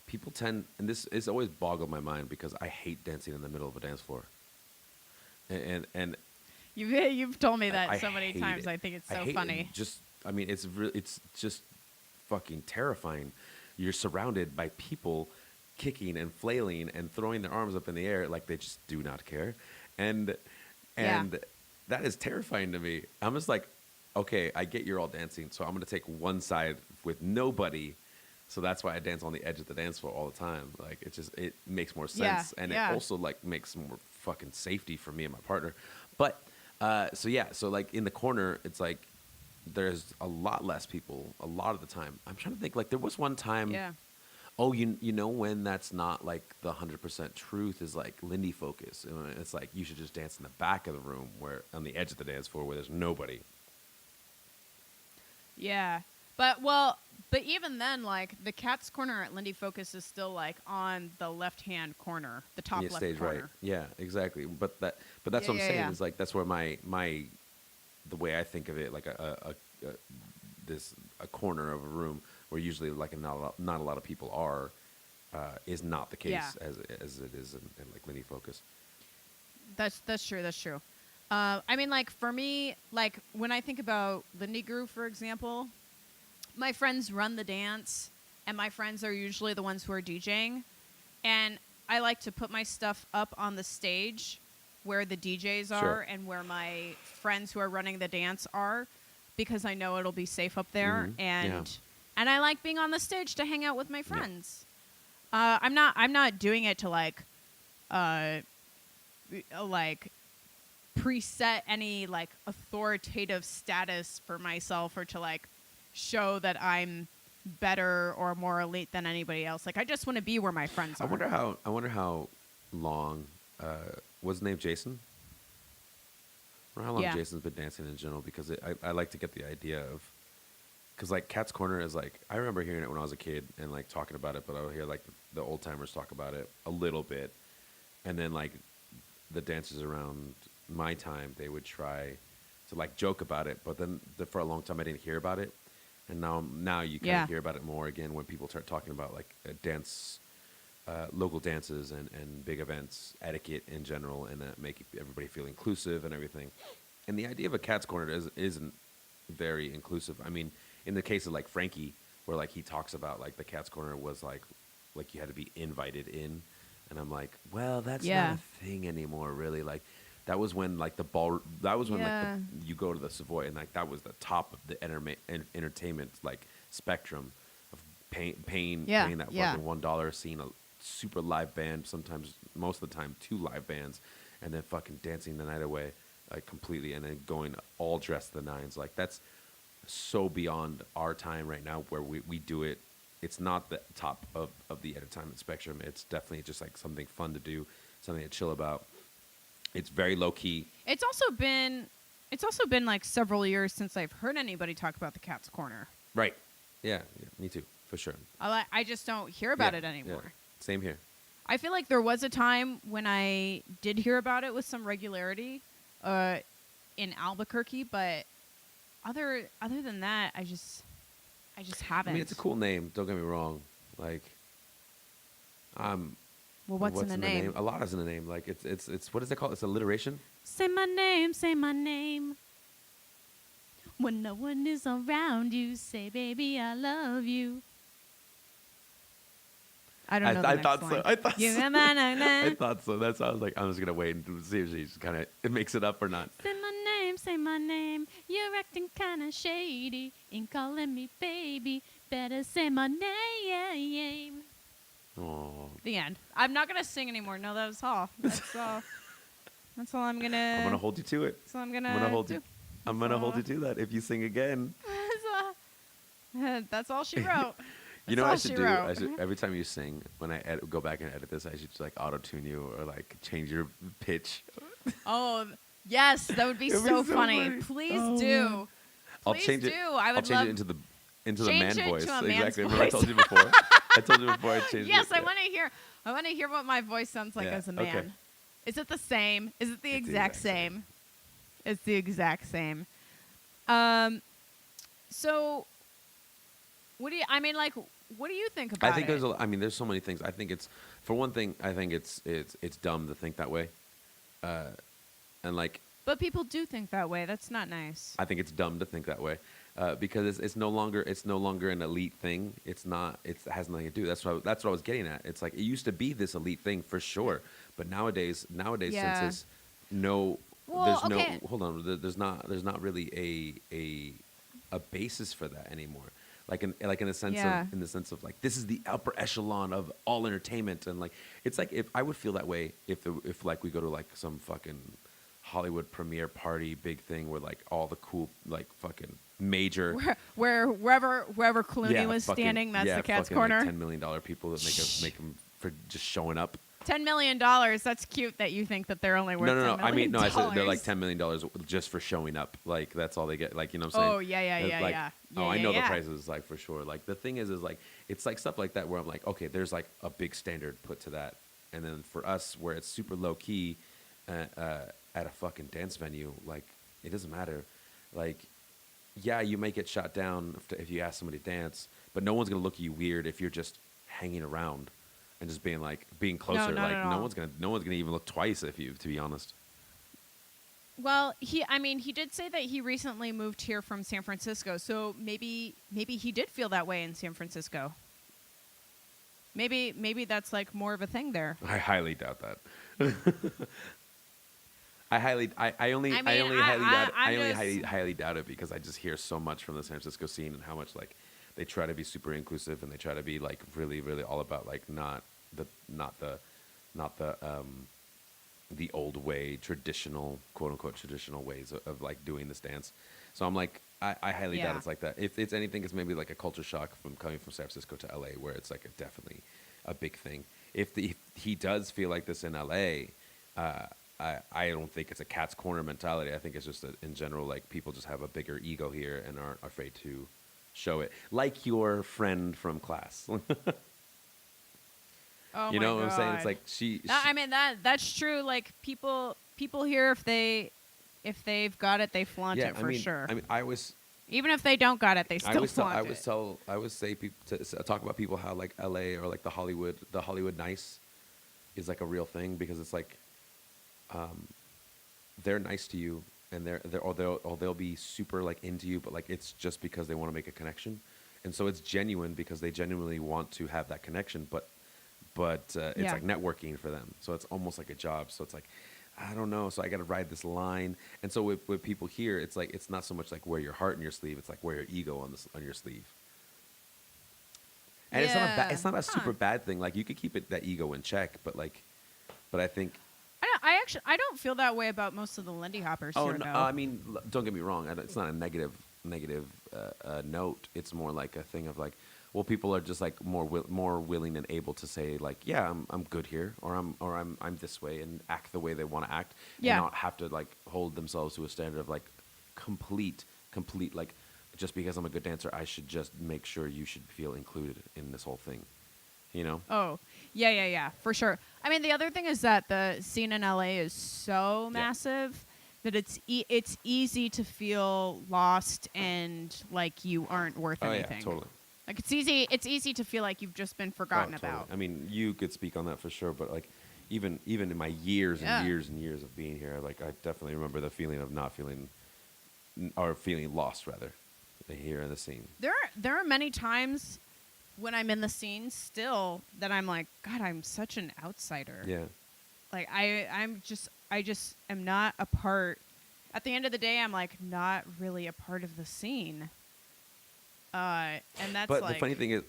People tend, and this is always boggled my mind because I hate dancing in the middle of a dance floor. And You've told me that I so many hate times. it. I think it's I so hate funny. it. It's just fucking terrifying. You're surrounded by people kicking and flailing and throwing their arms up in the air like they just do not care, and that is terrifying to me. I'm just like, okay, I get you're all dancing, so I'm gonna take one side with nobody. So that's why I dance on the edge of the dance floor all the time. Like it makes more sense, and it also like makes more fucking safety for me and my partner. But so like in the corner, it's like there's a lot less people a lot of the time. I'm trying to think. Like there was one time. Yeah. Oh, you know when that's not like the 100% truth is like Lindy focus. It's like you should just dance in the back of the room where on the edge of the dance floor where there's nobody. Yeah. But even then, like the Cat's Corner at Lindy Focus is still like on the left-hand corner, the top left stage corner. right. Yeah, exactly. But that's what I'm saying is like that's where the way I think of it, like a corner of a room where usually like not a lot of people are, is not the case as it is in like Lindy Focus. That's true. That's true. I mean, like for me, like when I think about Lindy Groove, for example, my friends run the dance, and my friends are usually the ones who are DJing, and I like to put my stuff up on the stage where the DJs are and where my friends who are running the dance are, because I know it'll be safe up there, and I like being on the stage to hang out with my friends. Yeah. I'm not doing it to like preset any like authoritative status for myself or to like show that I'm better or more elite than anybody else. Like I just want to be where my friends are. I wonder how long was his name Jason? I wonder how long Jason's been dancing in general, because I like to get the idea of, because like Cat's Corner is like, I remember hearing it when I was a kid and like talking about it, but I would hear like the old timers talk about it a little bit, and then like the dancers around my time, they would try to like joke about it, but then for a long time I didn't hear about it, and now you kind of hear about it more again when people start talking about like dance, local dances and big events, etiquette in general, and make everybody feel inclusive and everything. And the idea of a Cat's Corner isn't very inclusive. I mean, in the case of like Frankie, where like he talks about like the Cat's Corner was like you had to be invited in, and I'm like, well, that's not a thing anymore, really. Like that was when like that was when like you go to the Savoy, and like that was the top of the entertainment like spectrum of paying that fucking $1, seeing a super live band, sometimes most of the time 2 live bands, and then fucking dancing the night away like completely, and then going all dressed to the nines. Like that's so beyond our time right now, where we do it. It's not the top of the entertainment spectrum. It's definitely just like something fun to do, something to chill about. It's very low key. It's also been like several years since I've heard anybody talk about the Cat's Corner. Right. Yeah, me too, for sure. I just don't hear about it anymore. Yeah. Same here. I feel like there was a time when I did hear about it with some regularity in Albuquerque, but other than that, I just haven't. I mean, it's a cool name. Don't get me wrong. Like, well, what's in the name? A lot is in the name. Like, it's what is it called? It's alliteration. Say my name. Say my name. When no one is around you, say, baby, I love you. I don't know. I thought so. I thought so. That's why I was like, I'm just gonna wait and see if she just kind of makes it up or not. Say my name. You're acting kind of shady. Ain't calling me baby. Better say my name. Oh. The end. I'm not gonna sing anymore. No, that was all. That's all. That's all I'm gonna. I'm gonna hold you to it. That's all I'm gonna hold do. you. I'm gonna hold you to that if you sing again. That's all she wrote. You know what I should do? I should, every time you sing, when I go back and edit this, I should just like auto-tune you or like change your pitch. Oh, yes, that would be so funny. Please do. I'll change it. I would I'll change it into the man voice. To a man's exactly. voice. Remember I told you before. I told you before I changed Yes, it. I want to hear. I want to hear what my voice sounds like Yeah, as a okay. man. Is it the same? Is it the It's the exact exact same. same? It's the exact same. Um. So, what do you? I mean, like, what do you think about I think it? there's so many things. I think it's, for one thing, I think it's dumb to think that way, and like But people do think that way. That's not nice. I think it's dumb to think that way, because it's no longer an elite thing. It has nothing to do. That's what I was getting at. It's like it used to be this elite thing for sure, but nowadays Yeah. since it's no, Well, there's okay. no, hold on, there's not really a basis for that anymore. Like in the sense Yeah. of like this is the upper echelon of all entertainment, and like it's like if I would feel that way if like we go to like some fucking Hollywood premiere party big thing where like all the cool like fucking major Wherever Clooney was fucking- standing, that's yeah, the cat's fucking, corner. like $10 million people that make them for just showing up. $10 million. That's cute that you think that they're only worth No. $10 I mean, no. I said they're like million. $10 million just for showing up. Like that's all they get. Like, you know what I'm saying? Oh, yeah, It's like, yeah. Oh, Yeah, I yeah, know yeah. the prices, like for sure. Like the thing is like it's like stuff like that where I'm like, okay, there's like a big standard put to that, and then for us where it's super low key, at a fucking dance venue, like it doesn't matter. Like, yeah, you may get shot down if you ask somebody to dance, but no one's gonna look at you weird if you're just hanging around and just being closer. not Like at no all. one's gonna even look twice if you, to be honest. Well, he did say that he recently moved here from San Francisco, so maybe he did feel that way in San Francisco. Maybe that's like more of a thing there. I highly doubt that. I only I'm highly doubt it because I just hear so much from the San Francisco scene and how much like they try to be super inclusive and they try to be like really really all about like not the old way, traditional, quote unquote traditional ways of like doing this dance. So I'm like I highly doubt Yeah. it's like that. If it's anything, it's maybe like a culture shock from coming from San Francisco to LA where it's like definitely a big thing. If he does feel like this in LA, I don't think it's a cat's corner mentality. I think it's just that in general, like people just have a bigger ego here and aren't afraid to show it. Like your friend from class. Oh You my know what I'm saying? It's God. like she I mean that's true. Like people here, if they've got it, they flaunt yeah, it for sure. I mean, I was Even if they don't got it, they still flaunt it. I always say people talk about people how like LA or like the Hollywood nice is like a real thing because it's like they're nice to you and they'll be super like into you, but like it's just because they want to make a connection, and so it's genuine because they genuinely want to have that connection, but it's Yeah. like networking for them, so it's almost like a job. So it's like I don't know, so I got to ride this line, and so with people here, it's like it's not so much like wear your heart in your sleeve, it's like wear your ego on your sleeve. And Yeah. it's not a super Huh. bad thing. Like you could keep that ego in check, but I think. I don't feel that way about most of the Lindy Hoppers Oh, here, no, though. I mean, don't get me wrong. It's not a negative note. It's more like a thing of like, well, people are just like more willing and able to say like, yeah, I'm good here, or I'm this way, and act the way they want to act, Yeah. and not have to like hold themselves to a standard of like complete like, just because I'm a good dancer, I should just make sure you should feel included in this whole thing, you know? Oh, yeah, for sure. I mean, the other thing is that the scene in LA is so Yeah. massive that it's easy to feel lost and like you aren't worth Oh anything. yeah, totally. Like it's easy to feel like you've just been forgotten Oh, totally. about. I mean, you could speak on that for sure, but like, even in my years Yeah. and years and years of being here, like I definitely remember the feeling of not feeling, or feeling lost rather, here in the scene. There are many times when I'm in the scene still that I'm like, God, I'm such an outsider. Yeah. Like I just am not a part. At the end of the day, I'm like not really a part of the scene. And that's But like the funny thing is,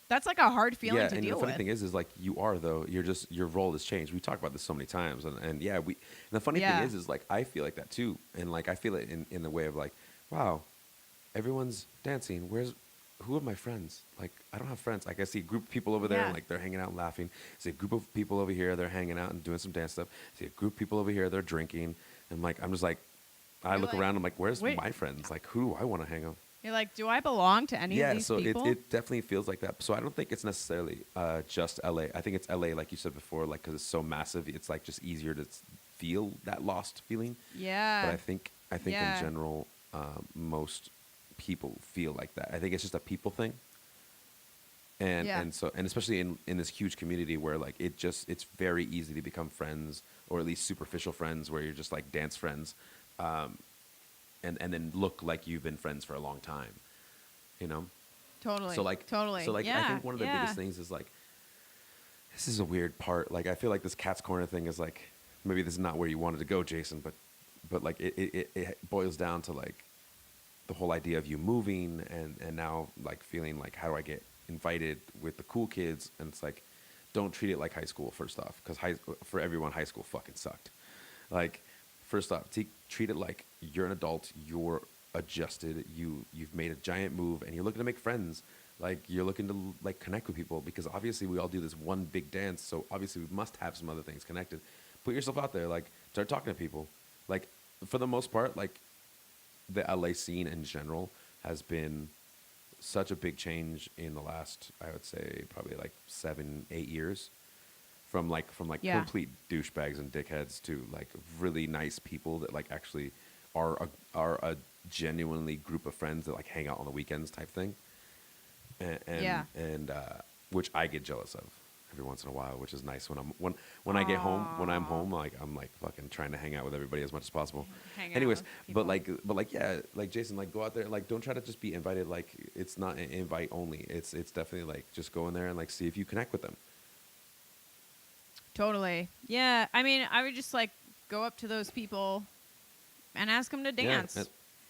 that's like a hard feeling yeah, to and deal the funny with. thing is like you are though. You're just, your role has changed. We talk about this so many times, and yeah, and the funny Yeah. thing is like I feel like that too, and like I feel it in the way of like, wow, everyone's dancing. Who are my friends? Like I don't have friends. Like I see a group of people over there, Yeah. and like they're hanging out and laughing. I see a group of people over here, they're hanging out and doing some dance stuff. I see a group of people over here, they're drinking, and like I'm just like, I You're look like, around, I'm like, where's wait. my friends? Like who do I want to hang out? You're like, do I belong to any of these so people? it definitely feels like that. So I don't think it's necessarily just LA. I think it's LA, like you said before, like because it's so massive, it's like just easier to feel that lost feeling. Yeah. But I think in general, most people feel like that. I think it's just a people thing. And especially in this huge community where like it's very easy to become friends, or at least superficial friends, where you're just like dance friends, and then look like you've been friends for a long time, you know. Totally. So like Yeah. I think one of the biggest things is like, this is a weird part. Like I feel like this cat's corner thing is like, maybe this is not where you wanted to go, Jason, but like it boils down to like the whole idea of you moving and now like feeling like, how do I get invited with the cool kids? And it's like, don't treat it like high school, first off, because for everyone, high school fucking sucked. Like, first off, treat it like you're an adult, you're adjusted, you've made a giant move, and you're looking to make friends. Like, you're looking to like connect with people, because obviously we all do this one big dance, so obviously we must have some other things connected. Put yourself out there, like start talking to people. Like, for the most part, like the LA scene in general has been such a big change in the last, I would say, probably like 7-8 years, from complete douchebags and dickheads to like really nice people that like actually are a genuinely group of friends that like hang out on the weekends type thing, and which I get jealous of every once in a while, which is nice when I get home, when I'm home, like I'm like fucking trying to hang out with everybody as much as possible. Anyways, but like yeah, like Jason, like go out there, like don't try to just be invited. Like it's not an invite only. It's definitely like just go in there and like see if you connect with them. Totally. Yeah. I mean, I would just like go up to those people and ask them to dance. Yeah,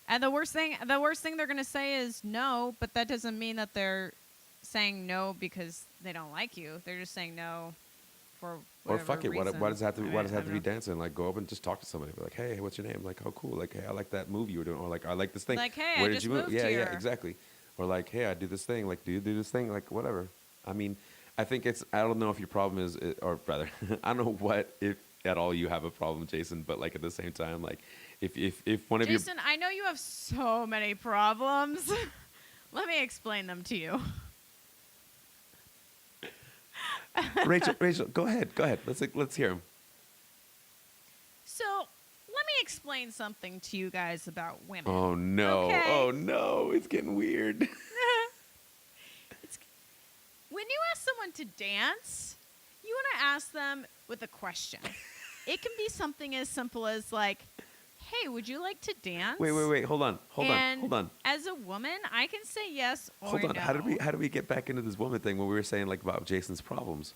and the worst thing they're gonna say is no, but that doesn't mean that they're saying no because they don't like you. They're just saying no for whatever or fuck it. reason. Why does it have to be? Why does it have to be I don't know. dancing? Like go up and just talk to somebody. Be like, hey, what's your name? Like, oh, cool. Like, hey, I like that movie you were doing. Or like, I like this thing. Like, hey, where I did just you move? moved Yeah, here. yeah, exactly. Or like, hey, I do this thing. Like, do you do this thing? Like, whatever. I mean, I think it's. I don't know if your problem is, or rather, I don't know what if at all you have a problem, Jason. But like at the same time, like if one of Jason, I know you have so many problems. Let me explain them to you. Rachel, go ahead. Let's hear him. So, let me explain something to you guys about women. Oh no! Okay? Oh no! It's getting weird. When you ask someone to dance, you want to ask them with a question. It can be something as simple as like, "Hey, would you like to dance?" Wait. Hold on. As a woman, I can say yes or Hold on. no. How did we get back into this woman thing when we were saying like about Jason's problems?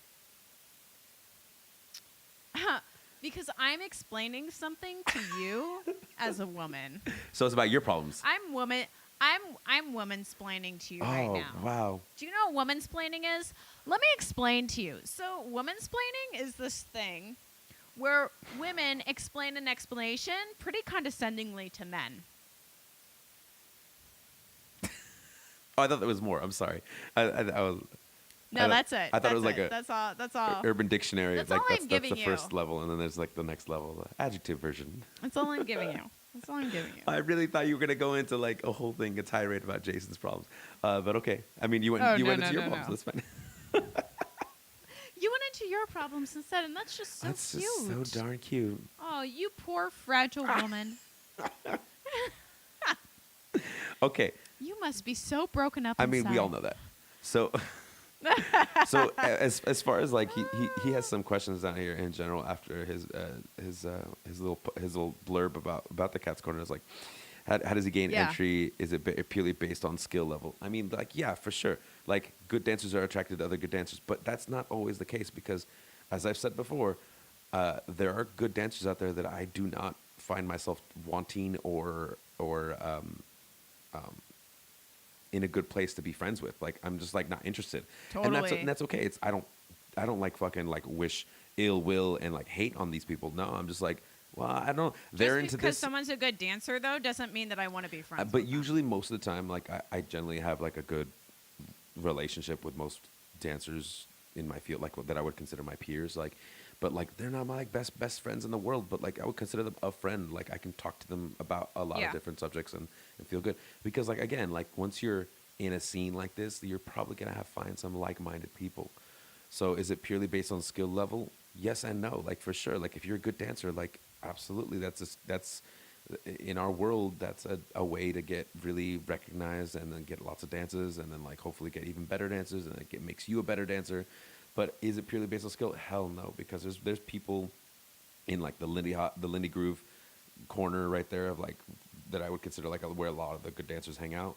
Because I'm explaining something to you as a woman. So it's about your problems. I'm woman-splaining to you right now. Oh, wow. Do you know what woman-splaining is? Let me explain to you. So woman-splaining is this thing where women explain an explanation pretty condescendingly to men. Oh, I thought there was more. I'm sorry. I was. No, that's it. I thought it was like that's all. Urban Dictionary. That's like all I'm giving that's the you. first level, and then there's like the next level, the adjective version. That's all I'm giving you. That's all I'm giving you. I really thought you were gonna go into like a whole thing, a tirade about Jason's problems, but okay. I mean, you went into your problems. That's fine. You went into your problems instead, and that's just so that's cute. just so darn cute. Oh, you poor fragile woman. Okay. You must be so broken up. I mean, we inside. all know that. So. So as far as like he has some questions down here in general after his little blurb about the Cat's Corner is like, how does he gain entry? Is it purely based on skill level? I mean, like, yeah, for sure. Like, good dancers are attracted to other good dancers, but that's not always the case because, as I've said before, there are good dancers out there that I do not find myself wanting or in a good place to be friends with. Like, I'm just like not interested. Totally. And that's okay. It's I don't like fucking like wish ill will and like hate on these people. No, I'm just like, well, I don't know. They're into this. Because someone's a good dancer, though, doesn't mean that I want to be friends. But with usually, most of the time, like I generally have like a good relationship with most dancers in my field, like that I would consider my peers. Like, but like they're not my like best friends in the world, but like I would consider them a friend. Like I can talk to them about a lot of Yeah. different subjects and feel good because like again, like once you're in a scene like this, you're probably gonna have find some like-minded people. So is it purely based on skill level? Yes and no. Like for sure. Like if you're a good dancer, like absolutely, that's in our world. That's a way to get really recognized and then get lots of dances and then like hopefully get even better dancers and it makes you a better dancer. But is it purely based on skill? Hell no, because there's people in like the Lindy Groove corner right there of like that I would consider like where a lot of the good dancers hang out.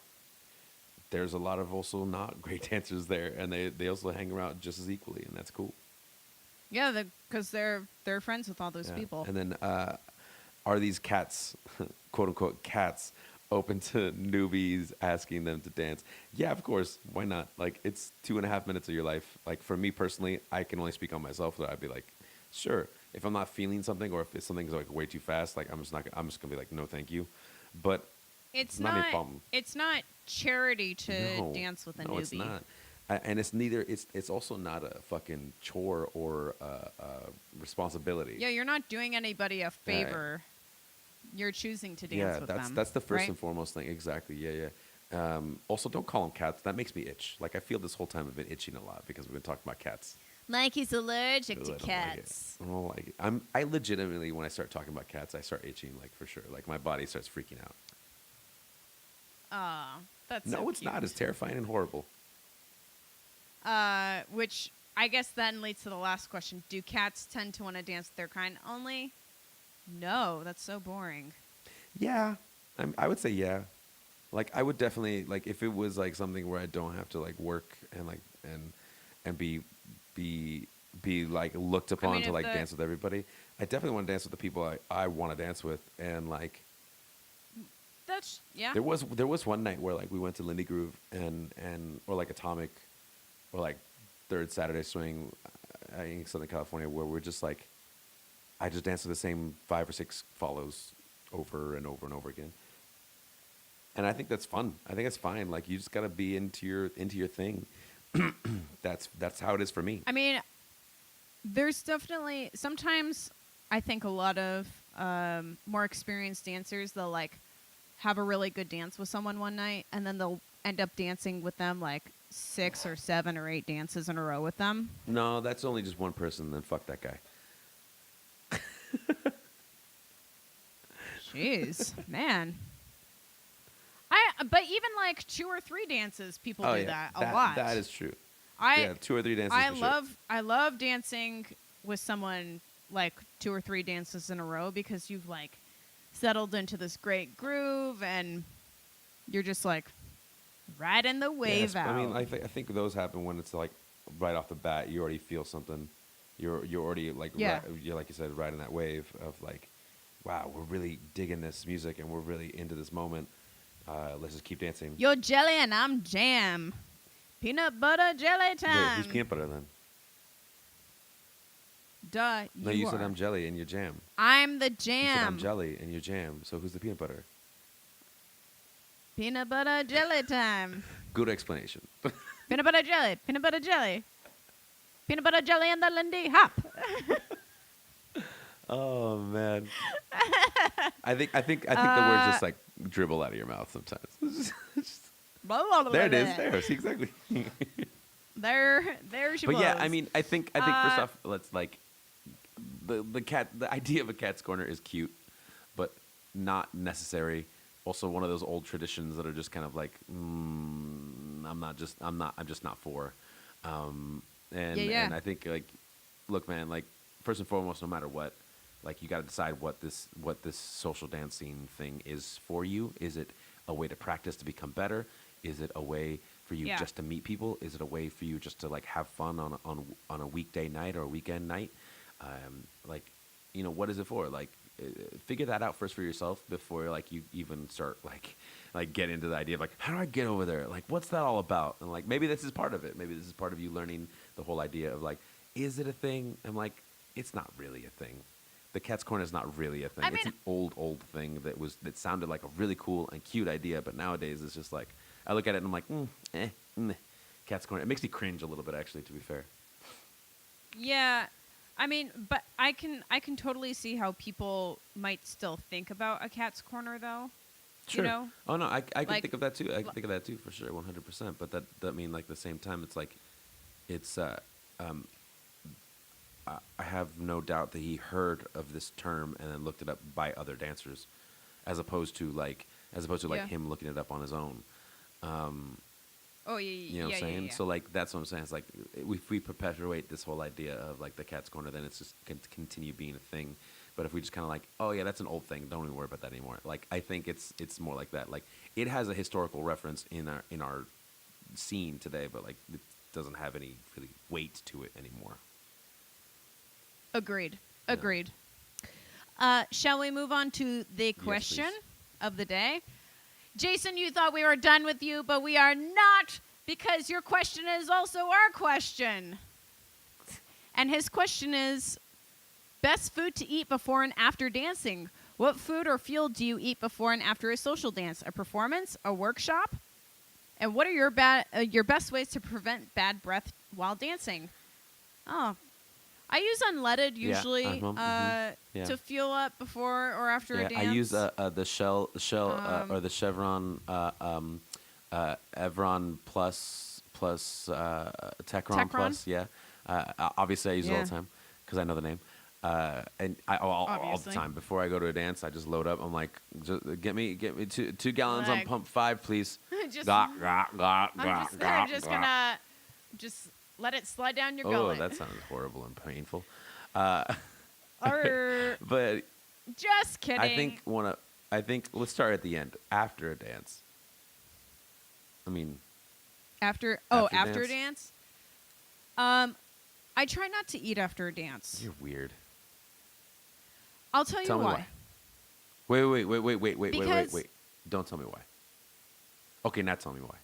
There's a lot of also not great dancers there, and they also hang around just as equally, and that's cool. Yeah, because they're friends with all those Yeah. people. And then are these cats, quote unquote cats, open to newbies asking them to dance? Yeah, of course. Why not? Like it's 2.5 minutes of your life. Like for me personally, I can only speak on myself. So I'd be like, sure. If I'm not feeling something, or if something's like way too fast, like I'm just not. I'm just gonna be like, no, thank you. But It's not not. a problem. It's not charity to No, dance with a no, newbie. it's not. And it's neither. It's also not a fucking chore or a responsibility. Yeah, you're not doing anybody a favor. You're choosing to dance with them. That's the first right? and foremost thing. Exactly. Yeah, yeah. Also, don't call them cats. That makes me itch. Like I feel this whole time I've been itching a lot because we've been talking about cats. Like he's allergic Ugh, to I don't cats. Like it. I don't like it. I legitimately when I start talking about cats, I start itching like for sure. Like my body starts freaking out. Aw, that's No, so it's cute. not. It's terrifying and horrible. Which I guess then leads to the last question. Do cats tend to want to dance with their kind only? No, that's so boring. Yeah, I would say yeah. Like I would definitely like if it was like something where I don't have to like work and like and be be like looked upon mean, to if like the- dance with everybody. I definitely want to dance with the people I want to dance with and like That's yeah. there was one night where like we went to Lindy Groove and or like Atomic or like Third Saturday Swing in Southern California where we're just like I just danced with the same 5 or 6 follows over and over and over again. And I think that's fun. I think it's fine. Like you just gotta be into your thing. That's how it is for me. I mean, there's definitely sometimes I think a lot of more experienced dancers they'll like have a really good dance with someone one night and then they'll end up dancing with them like 6 or 7 or 8 dances in a row with them. No, that's only just one person. Then fuck that guy. Jeez, man. But even like 2 or 3 dances, people do that a lot. That is true. I Yeah, 2 or 3 dances. I for love Sure. I love dancing with someone like 2 or 3 dances in a row because you've like settled into this great groove and you're just like riding the wave Yes, out. I mean, I think those happen when it's like right off the bat. You already feel something. You're already like Yeah. you're like you said, riding that wave of like, wow, we're really digging this music and we're really into this moment. Let's just keep dancing. You're jelly and I'm jam. Peanut butter jelly time. Wait, who's peanut butter then? Duh. No, you said are. I'm jelly and you're jam. I'm the You said I'm jam. jelly and you're jam. So who's the peanut butter? Peanut butter jelly time. Good explanation. Peanut butter jelly. Peanut butter jelly. Peanut butter jelly and the Lindy Hop. Oh man. I think the words just like dribble out of your mouth sometimes. There it is. There. See exactly. There's your But yeah, buzz. I mean, I think first off, let's like the idea of a cat's corner is cute, but not necessary. Also, one of those old traditions that are just kind of like, I'm just not for. Yeah. And I think like, look, man, like first and foremost, no matter what, like you got to decide what this social dancing thing is for you. Is it a way to practice to become better? Is it a way for you just to meet people? Is it a way for you just to like have fun on a weekday night or a weekend night? Like, you know, what is it for? Like, figure that out first for yourself before like you even start like get into the idea of like, how do I get over there? Like, what's that all about? And like, maybe this is part of it. Maybe this is part of you learning the whole idea of like, is it a thing? I'm like, it's not really a thing. The cat's corner is not really a thing. I mean, it's an old thing that sounded like a really cool and cute idea, but nowadays it's just like I look at it and I'm like, cat's corner. It makes me cringe a little bit, actually. To be fair. Yeah, I mean, but I can totally see how people might still think about a cat's corner, though. Sure. You know? Oh no, I can Like, think of that too. I can think of that too for sure, 100%. But that mean like at the same time, it's like, it's um, I have no doubt that he heard of this term and then looked it up by other dancers, as opposed to like Yeah. him looking it up on his own. Oh yeah, You know what I'm yeah, saying? yeah. So like that's what I'm saying. It's like if we perpetuate this whole idea of like the cat's corner, then it's just going to continue being a thing. But if we just kind of like, oh yeah, that's an old thing. Don't even worry about that anymore. Like I think it's more like that. Like it has a historical reference in our scene today, but like it doesn't have any really weight to it anymore. Agreed. Yeah. Agreed. Shall we move on to the question please. of the day? Jason, you thought we were done with you, but we are not, because your question is also our question. And his question is, best food to eat before and after dancing. What food or fuel do you eat before and after a social dance, a performance, a workshop? And what are your best ways to prevent bad breath while dancing? Oh, I use unleaded usually Yeah. to fuel up before or after a Yeah, dance. I use the shell or the Chevron Evron plus Techron plus. Yeah, obviously I use it all the time because I know the name. And all the Obviously. time before I go to a dance, I just load up. I'm like, get me 2 gallons on Like- pump 5, please. Just- Gah, gah, gah, I'm gah, just, gah, just gah. gonna just let it slide down your Oh, gullet. that sounds horrible and painful. Or But just kidding. I think let's start at the end after a dance. I mean, after after a dance. I try not to eat after a dance. you're weird. I'll tell you Tell me why. why. Wait. Because- Don't tell me why. Okay, now tell me why.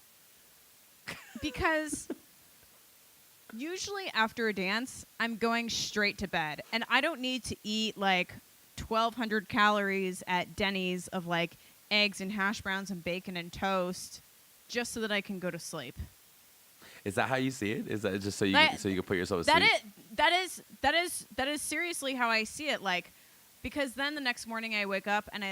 Because usually after a dance, I'm going straight to bed, and I don't need to eat like 1,200 calories at Denny's of like eggs and hash browns and bacon and toast, just so that I can go to sleep. Is that how you see it? Is that just so you That- can put yourself to sleep? That is seriously how I see it. Like, because then the next morning I wake up and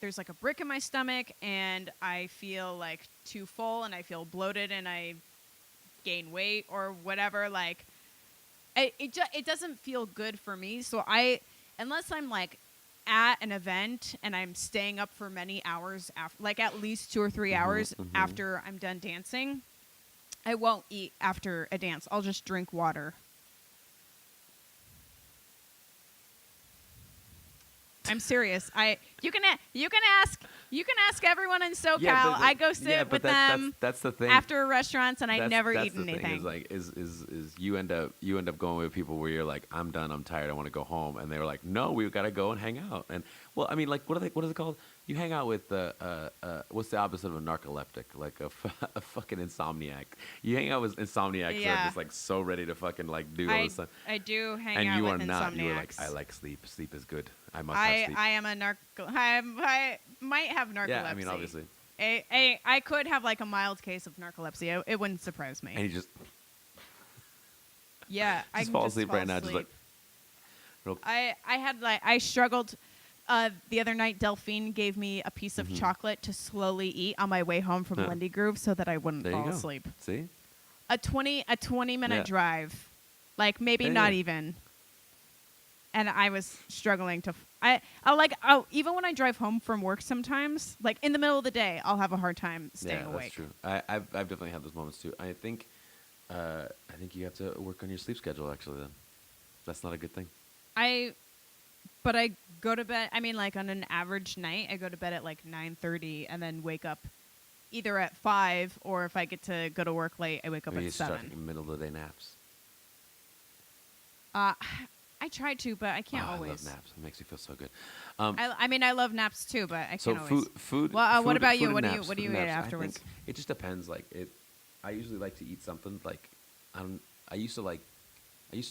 there's like a brick in my stomach and I feel like too full and I feel bloated and I gain weight or whatever. Like, it doesn't feel good for me. So unless I'm like at an event and I'm staying up for many hours after, like at least 2 or 3 hours after I'm done dancing, I won't eat after a dance. I'll just drink water. I'm serious. You can ask everyone in SoCal. I go sit with them That's the thing. after restaurants, and I That's- never that's eaten the thing, anything. Is like is you end up going with people where you're like, I'm done, I'm tired, I want to go home, and they were like, no, we've got to go and hang out. And well, I mean, like, what is it called? You hang out with what's the opposite of a narcoleptic? Like a fucking insomniac. You hang out with insomniacs that Yeah. are just like so ready to fucking like do all this stuff. I do hang And out you with are not. You are like, insomniacs. I like sleep. Sleep is good. I must have sleep. I am a I might have narcolepsy. Yeah, I mean, obviously. I could have like a mild case of narcolepsy. It wouldn't surprise me. And you just Yeah, I just can fall just asleep fall right now, just like. asleep. Real, I struggled. The other night, Delphine gave me a piece of chocolate to slowly eat on my way home from Huh. Lindy Groove so that I wouldn't there you fall go. asleep. See. A 20-minute Yeah. drive, like maybe Yeah, not yeah. even. And I was struggling to. Even when I drive home from work, sometimes, like in the middle of the day, I'll have a hard time staying Yeah, awake. that's true. I've definitely had those moments too. I think you have to work on your sleep schedule. Actually, then that's not a good thing. But I go to bed. I mean, like on an average night, I go to bed at like 9:30 and then wake up either at 5 or if I get to go to work late, I wake up Maybe you at start 7. taking middle of the day naps. I try to, but I can't Oh, always. I love naps. It makes me feel so good. I mean, I love naps too, but I So can't always. food. Well, what food- about food you? and What do naps, you food eat and naps. afterwards? I think it just depends. Like it, I usually like to eat something like I used to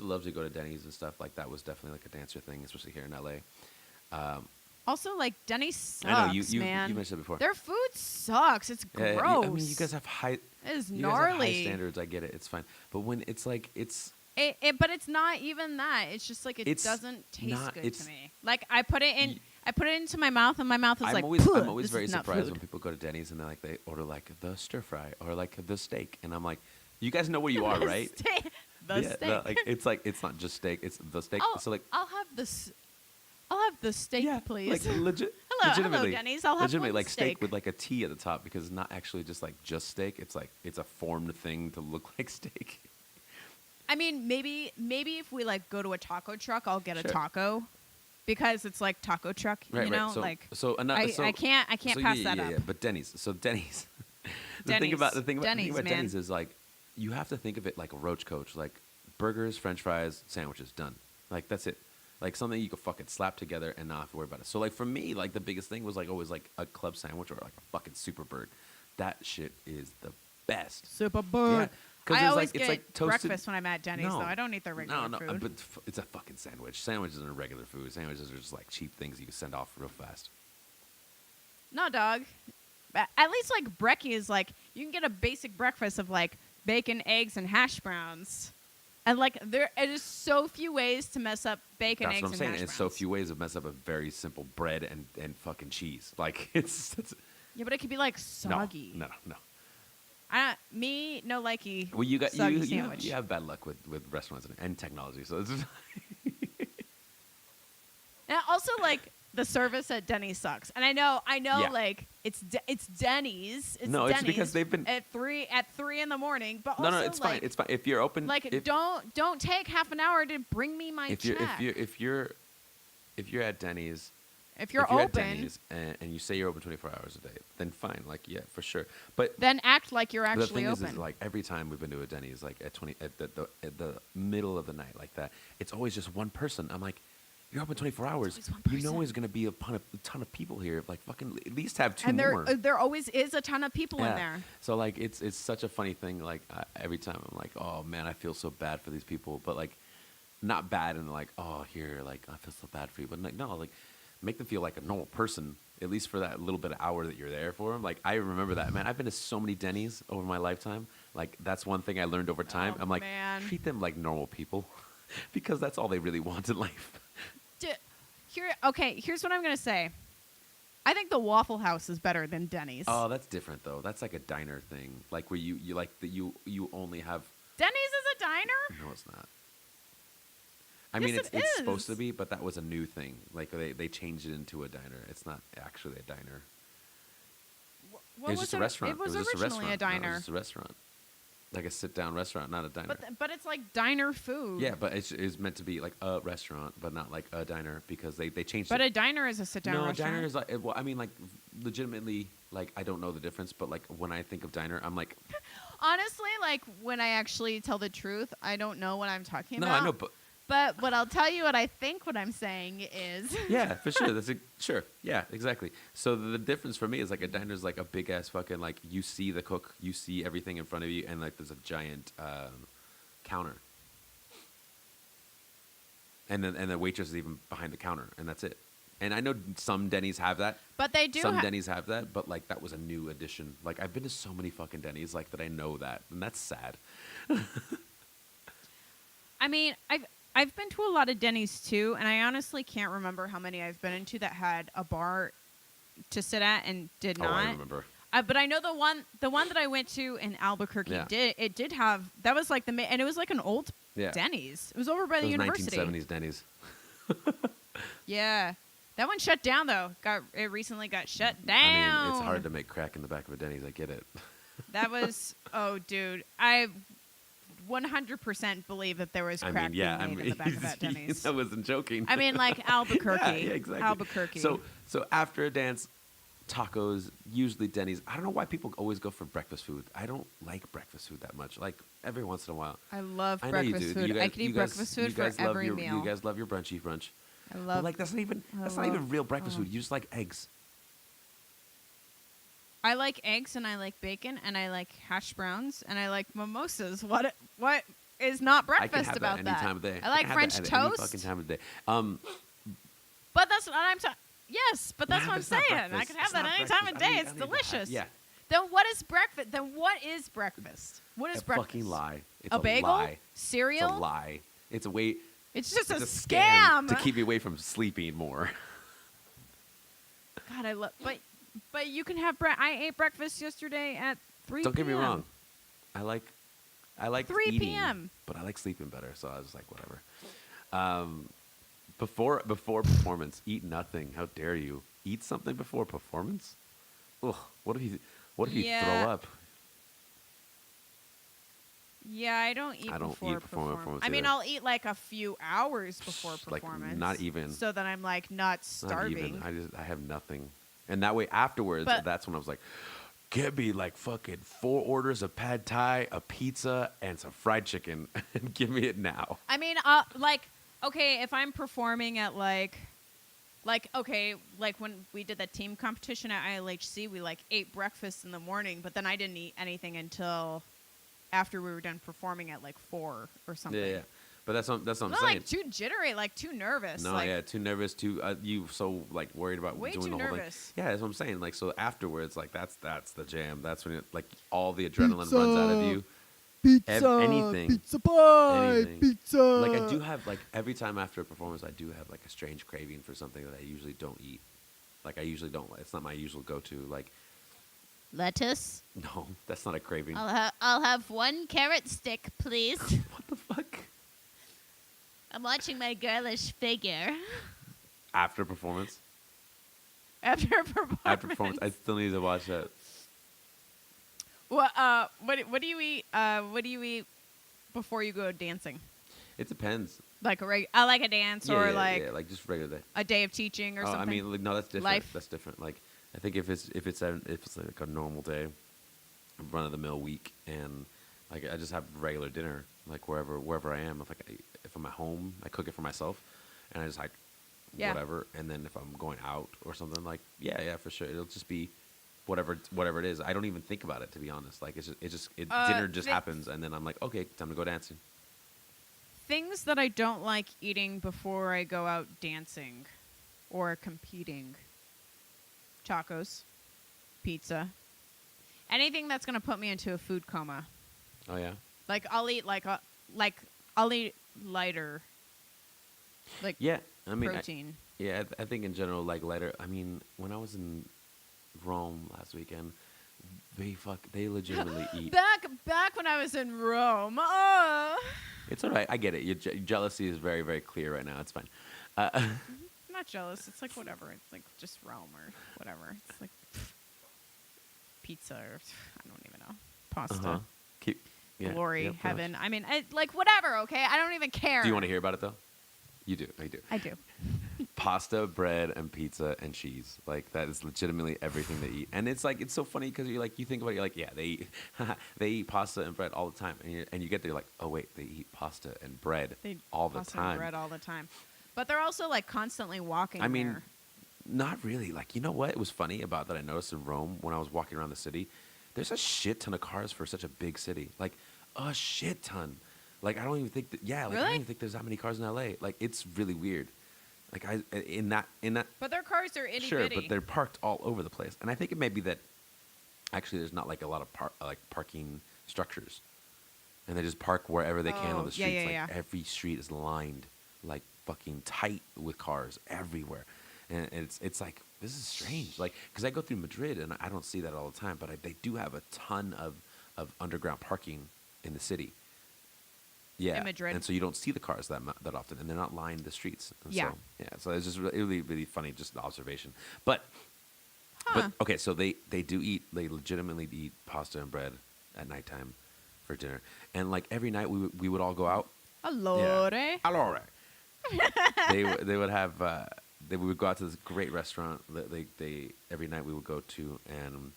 love to go to Denny's and stuff. Like that was definitely like a dancer thing, especially here in LA. Also, like Denny's sucks, I know you man. mentioned it before. Their food sucks. It's Yeah, gross. I mean, you guys have high. It is You guys have high gnarly. standards. I get it. It's fine. But when it's like But it's not even that. It's just like it doesn't taste good to me. Like I put it in. I put it into my mouth, and my mouth is I'm like. always very this is not surprised food. when people go to Denny's and they order like the stir fry or like the steak, and I'm like, you guys know where you are, right? The steak. It's not just steak; it's the steak. So like, I'll have this. I'll have the steak, please. Like Hello, Denny's. I'll have legitimately like steak with like a T at the top because it's not actually just steak. It's like it's a formed thing to look like steak. I mean, maybe if we like go to a taco truck, I'll get a Sure. taco, because it's like taco truck. Right, you know, right. I can't pass that up. Yeah. But Denny's. So Denny's. the Denny's. thing about Denny's, man. Denny's is like you have to think of it like a roach coach, like burgers, French fries, sandwiches, done. Like that's it. Like something you could fucking slap together and not have to worry about it. So like for me, like the biggest thing was like always like a club sandwich or like a fucking Superbird. That shit is the best. Superbird. Yeah, I always it's get like toasted breakfast when I'm at Denny's, though. I don't eat their regular food. But it's a fucking sandwich. Sandwiches are regular food. Sandwiches are just like cheap things you can send off real fast. No, dog. At least like brekkie is like you can get a basic breakfast of like bacon, eggs, and hash browns. And like there is so few ways to mess up bacon, That's eggs, what I'm and saying. hash It's browns. so few ways to mess up a very simple bread and fucking cheese. Like it's Yeah, but it could be like soggy. No. No likey. Well, you soggy sandwich. you have bad luck with restaurants and technology. So it's And also like the service at Denny's sucks. And I know Yeah. like it's Denny's. It's No, Denny's it's because they've been at 3 in the morning. But no, also it's like, fine. It's fine if you're open. Like if, don't take half an hour to bring me my check. if you're at Denny's. If you're at open, Denny's and you say you're open 24 hours a day, then fine, like yeah, for sure. But then act like you're the actually thing open. is like every time we've been to a Denny's, like at the middle of the night, like that, it's always just one person. I'm like, you're open 24 hours. always one You know person. there's gonna be a ton of people here. Like fucking at least have two and more. there always is a ton of people in Yeah. there. So like it's such a funny thing. Like every time I'm like, oh man, I feel so bad for these people, but like not bad and like oh here like I feel so bad for you, but like no like. Make them feel like a normal person, at least for that little bit of hour that you're there for them. Like, I remember that, man. I've been to so many Denny's over my lifetime. Like, that's one thing I learned over time. Oh, I'm like, man. treat them like normal people because that's all they really want in life. Here's what I'm going to say. I think the Waffle House is better than Denny's. Oh, that's different, though. That's like a diner thing. Like, where you like that you only have... Denny's is a diner? No, it's not. I mean, Yes, it's it supposed to is. be, but that was a new thing. Like, they changed it into a diner. It's not actually a diner. What It was just a restaurant. It was just a originally restaurant. a No, it diner. was just a restaurant. Like a sit-down restaurant, not a diner. But it's like diner food. Yeah, but it's meant to be like a restaurant, but not like a diner because they changed But it. a diner is a sit-down No, a restaurant. diner is like, well, I mean, like, legitimately, like, I don't know the difference, but like, when I think of diner, I'm like, Honestly, like when I actually tell the truth, I don't know what I'm talking no, about. I know, but But what I'll tell you, what I think what I'm saying is. yeah, for sure. Sure. Yeah, exactly. So the difference for me is like a diner is like a big ass fucking like you see the cook, you see everything in front of you, and like there's a giant counter, and the waitress is even behind the counter, and that's it. And I know some Denny's have that. But they do. Some Denny's have that, but like that was a new addition. Like I've been to so many fucking Denny's, like that I know that, and that's sad. I mean, I've been to a lot of Denny's too, and I honestly can't remember how many I've been into that had a bar to sit at and did not. Oh, I remember. But I know the one that I went to in Albuquerque did have that was like and it was like an old Denny's. It was over by the university. 1970s Denny's. Yeah, that one shut down though. It recently got shut down. I mean, it's hard to make crack in the back of a Denny's. I get it. That was dude. I 100% believe that there was crack being made in the back of that Denny's. I wasn't joking. I mean, like Albuquerque. Yeah, exactly. Albuquerque. So after a dance, tacos, usually Denny's. I don't know why people always go for breakfast food. I don't like breakfast food that much. Like every once in a while. I love I know you breakfast do. food. You guys, I could eat breakfast food for every meal. You guys love your brunchy brunch. I But love. like that's not even real breakfast food. You just like eggs. I like eggs and I like bacon and I like hash browns and I like mimosas. What is not I can breakfast have about that any time of day. I like can have French that at toast. Any fucking time of day. But that's what I'm talking. Yes, but that's what I'm it's not saying. I breakfast. can have It's that not any time breakfast. of day. I It's don't even delicious. yeah. Then what is breakfast? Then what is breakfast? What is A breakfast? fucking lie. It's A bagel? lie. Cereal? It's a lie. It's a way. It's just It's a a scam to keep you away from sleeping more. God, I love. But you can have I ate breakfast yesterday at 3 Don't get me p.m. wrong. I like 3 eating, p.m. but I like sleeping better. So I was like, whatever. Before performance, eat nothing. How dare you eat something before performance? Ugh. What if you Yeah. throw up? Yeah, I don't eat I don't before eat before performance I mean, either. I'll eat like a few hours before Like, performance. not even. So that I'm like not starving. Not even. I have nothing. And that way afterwards, But- that's when I was like, get me like fucking 4 orders of pad thai, a pizza, and some fried chicken, and give me it now. I mean, okay, if I'm performing at like when we did that team competition at ILHC, we like ate breakfast in the morning, but then I didn't eat anything until after we were done performing at like 4 or something. Yeah. But that's what I'm Not saying. like too jittery, like too nervous. No, like, yeah, too nervous, you so like worried about Way doing too the whole nervous. thing. Yeah, that's what I'm saying. Like, so afterwards, like that's the jam. That's when like all the adrenaline runs out of you. Pizza, anything. pizza pie, Anything. pizza. Like I do have like every time after a performance, I do have like a strange craving for something that I usually don't eat. Like I usually don't. It's not my usual go-to. Like lettuce. no, that's not a craving. I'll have 1 carrot stick, please. What the fuck? I'm watching my girlish figure. After performance. After performance. After performance, I still need to watch that. What do you eat? What do you eat before you go dancing? It depends. Like I like a dance or like like just regular day. a day of teaching or Oh, something. I mean, like, no, that's different. Life. That's different. Like, I think if it's like a normal day, run of the mill week, and like I just have regular dinner, like wherever I am. If I'm at home, I cook it for myself, and I just like Yeah. whatever. And then if I'm going out or something, like yeah, for sure, it'll just be whatever it is. I don't even think about it, to be honest. Like dinner just happens, and then I'm like, okay, time to go dancing. Things that I don't like eating before I go out dancing or competing. Tacos, pizza, anything that's gonna put me into a food coma. Oh yeah. Like I'll eat I'll eat lighter. Like Yeah, I mean, protein. I think in general, like lighter. I mean, when I was in Rome last weekend, they legitimately eat. Back when I was in Rome. Oh. It's all right. I get it. Your jealousy is very, very clear right now. It's fine. I'm not jealous. It's like whatever. It's like just Rome or whatever. It's like pizza or I don't even know. Pasta. Glory, yeah, heaven. I mean, like whatever. Okay, I don't even care. Do you want to hear about it though? You do. I do. I do. Pasta, bread, and pizza and cheese. Like that is legitimately everything they eat. And it's like it's so funny because you think about it, you're like, yeah, they eat pasta and bread all the time. And you get there, you're like, oh wait, they eat pasta and bread all the Pasta time. and bread all the time. But they're also like constantly walking. I mean, there. not really. Like, you know what was funny about that I noticed in Rome when I was walking around the city? There's a shit ton of cars for such a big city. Like, a shit ton. Like, I don't even think I don't Really? even think there's that many cars in LA. Like, it's really weird. Like, in that. But their cars are itty Sure, bitty. but they're parked all over the place. And I think it may be that actually there's not like a lot of parking structures. And they just park wherever they can on the streets. Every street is lined like fucking tight with cars everywhere. And it's like, this is strange. Like, because I go through Madrid and I don't see that all the time, but they do have a ton of underground parking in the city. Yeah, In Madrid. and so you don't see the cars that often, and they're not lined the streets. And Yeah. So it's just really, really funny, just an observation. But okay, so they legitimately eat pasta and bread at nighttime for dinner, and like every night we would all go out. Allora. Yeah. Allora. they would have we would go out to this great restaurant that they every night we would go to, and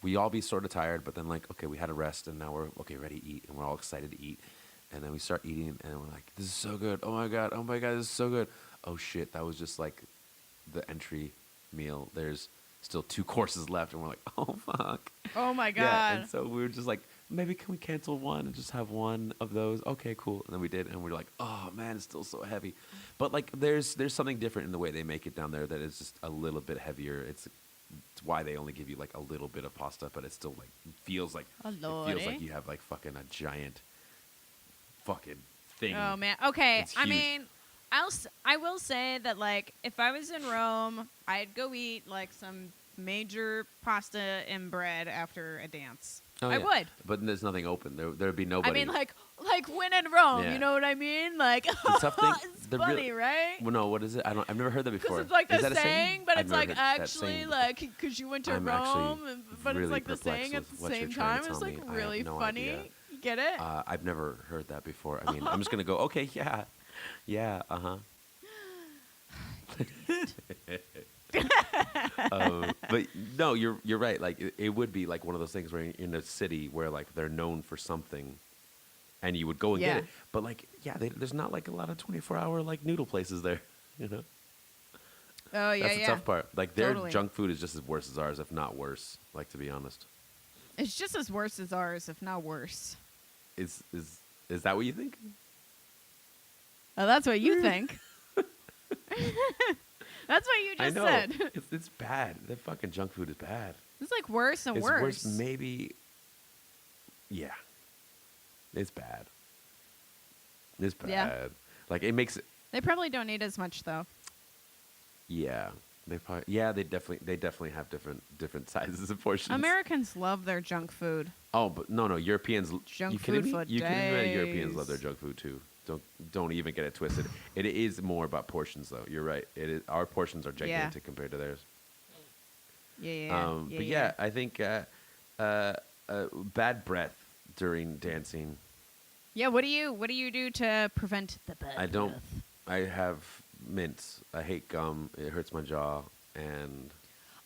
we all be sort of tired, but then like, okay, we had a rest, and now we're ready to eat, and we're all excited to eat. And then we start eating, and we're like, this is so good. Oh, my God, this is so good. Oh, shit, that was just, like, the entry meal. There's still 2 courses left, and we're like, oh, fuck. Oh, my God. Yeah, and so we were just like, maybe can we cancel one and just have one of those? Okay, cool. And then we did, and we were like, oh, man, it's still so heavy. But, like, there's something different in the way they make it down there that is just a little bit heavier. It's it's why they only give you like a little bit of pasta, but it still like feels like it feels Lordy. like you have like fucking a giant fucking thing. Oh man. Okay. It's I huge. mean, I will say that like if I was in Rome, I'd go eat like some major pasta and bread after a dance. Oh, I yeah. would. But there's nothing open. There'd be nobody. I mean, like when in Rome, Yeah. you know what I mean? Like The tough thing- it's the real- funny, right? Well, no, what is it? I've never heard that before. Because it's like Is the that a saying, but I've it's never like heard that actually saying. like because you went to I'm actually Rome, but really it's like the perplexed saying at with the what you're same trying time. to It's tell like me. I really have no funny. idea. You get it? I've never heard that before. I mean, I'm just gonna go. Okay, yeah, but no, you're right. Like it would be like one of those things where you're in a city where like they're known for something, and you would go and Yeah. get it. But like, yeah, there's not like a lot of 24-hour like noodle places there. You know, Oh yeah, that's yeah. the tough part. Like their Totally. junk food is just as worse as ours, if not worse. Like to be honest, It's just as worse as ours, if not worse. is that what you think? Oh, that's what you think. That's what you I just know said. it's bad. The fucking junk food is bad. It's like worse and It's worse. worse, maybe. Yeah, it's bad. It's bad. Yeah. Like it makes it. They probably don't need as much though. Yeah, they probably. Yeah, they definitely have different sizes of portions. Americans love their junk food. Oh, but no, Europeans. Junk you kidding food me? for You kidding me? Europeans love days. their junk food too. Don't even get it twisted. It is more about portions though. You're right. It is. Our portions are gigantic compared to theirs. Yeah. But yeah, I think bad breath during dancing. Yeah. What do you do to prevent the bad I don't. breath? I have mints. I hate gum. It hurts my jaw. And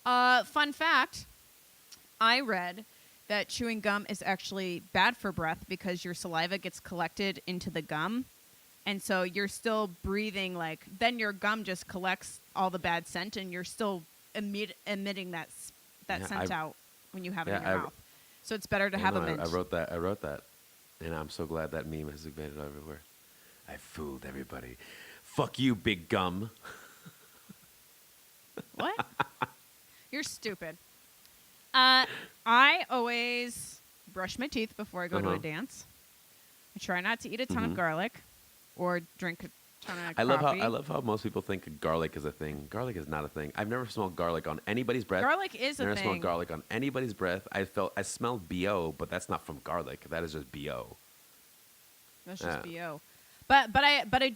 Fun fact: I read that chewing gum is actually bad for breath because your saliva gets collected into the gum, and so you're still breathing. Like then your gum just collects all the bad scent, and you're still emitting that Yeah, scent out when you have it yeah, in your mouth. So it's better to you have know, a mint. I wrote that, and I'm so glad that meme has made it everywhere. I fooled everybody. Fuck you, big gum. What? You're stupid. I always brush my teeth before I go to a Uh-huh. dance. I try not to eat a ton of Mhm. garlic or drink a ton of I coffee. love how most people think garlic is a thing. Garlic is not a thing. I've never smelled garlic on anybody's breath. Garlic is a Never thing. smelled garlic on anybody's breath. I smelled BO, but that's not from garlic. That is just BO. That's just Yeah. BO. But I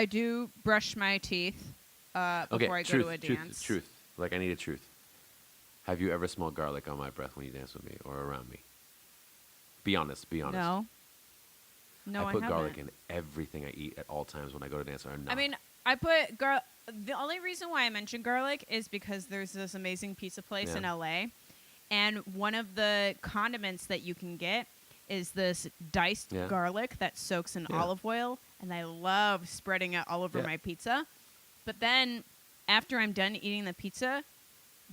do brush my teeth before I go to a dance. Truth. Like I need a truth. Have you ever smelled garlic on my breath when you dance with me or around me? Be honest. Be honest. No. No, I put haven't. garlic in everything I eat at all times when I go to dance. Or not. I mean, I put the only reason why I mention garlic is because there's this amazing pizza place in Yeah. LA, and one of the condiments that you can get is this diced Yeah. garlic that soaks in Yeah. olive oil, and I love spreading it all over Yeah. my pizza. But then after I'm done eating the pizza,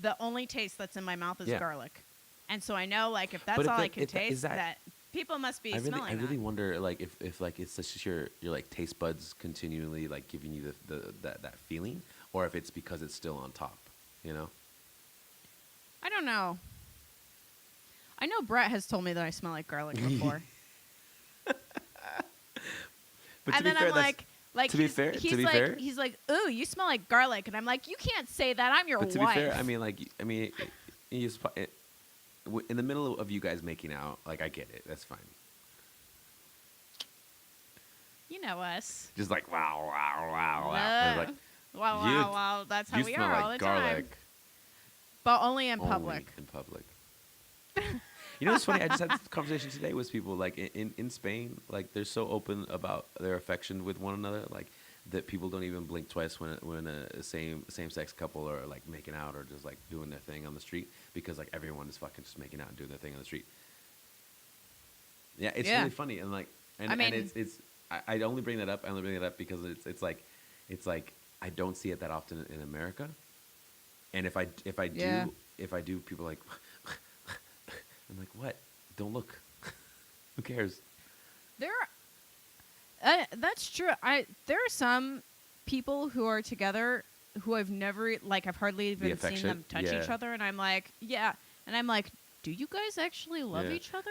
the only taste that's in my mouth is Yeah. garlic. And so I know like if that's But if all I that- can if that- is taste, that- that people must be I smelling really that. wonder like if like it's just your like taste buds continually like giving you that feeling, or if it's because it's still on top. You know. I don't know. I know Brett has told me that I smell like garlic before. But And then I'm like, to be he's, fair- he's to be like, fair- he's like, ooh, you smell like garlic, and I'm like, you can't say that. I'm your But to wife. be fair, I mean, in the middle of you guys making out, like I get it. That's fine. you know us. Just like wow, wow, wow, wow. Uh, And like, wow, you- wow, wow. That's how you we smell are like all the garlic. time. But only in Only public. in public. You know what's funny? I just had this conversation today with people like in Spain. Like they're so open about their affection with one another. Like that people don't even blink twice when a same sex couple are like making out or just like doing their thing on the street, because like everyone is fucking just making out and doing their thing on the street. Yeah, it's Yeah. really funny and like I and mean- it's I only bring that up. I only bring it up because it's like I don't see it that often in America. And if I Yeah. do, people are like I'm like, what? Don't look. Who cares? That's true. There are some people who are together who I've never like I've hardly even seen affection? them touch each Yeah. other, and I'm like, yeah, and I'm like, do you guys actually love Yeah. each other?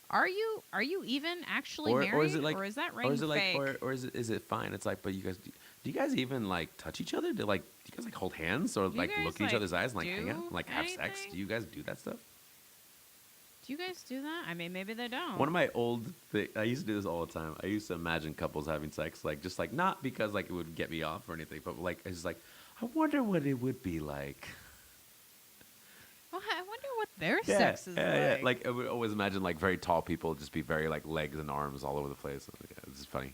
Are you even actually or married, is it like, or is that ring or is it like, fake? or is it fine? It's like, but you guys, do you guys even like touch each other? Do like, do you guys like hold hands or Do you like guys, look in each like, other's eyes and like hang out, do and, like have sex? anything? Do you guys do that stuff? Do you guys do that? I mean, maybe they don't. One of my I used to do this all the time. I used to imagine couples having sex, like just like not because like it would get me off or anything, but like it's just like, I wonder what it would be like. Well, I wonder what their sex is like. Like I would always imagine like very tall people just be very like legs and arms all over the place. Yeah, this is funny.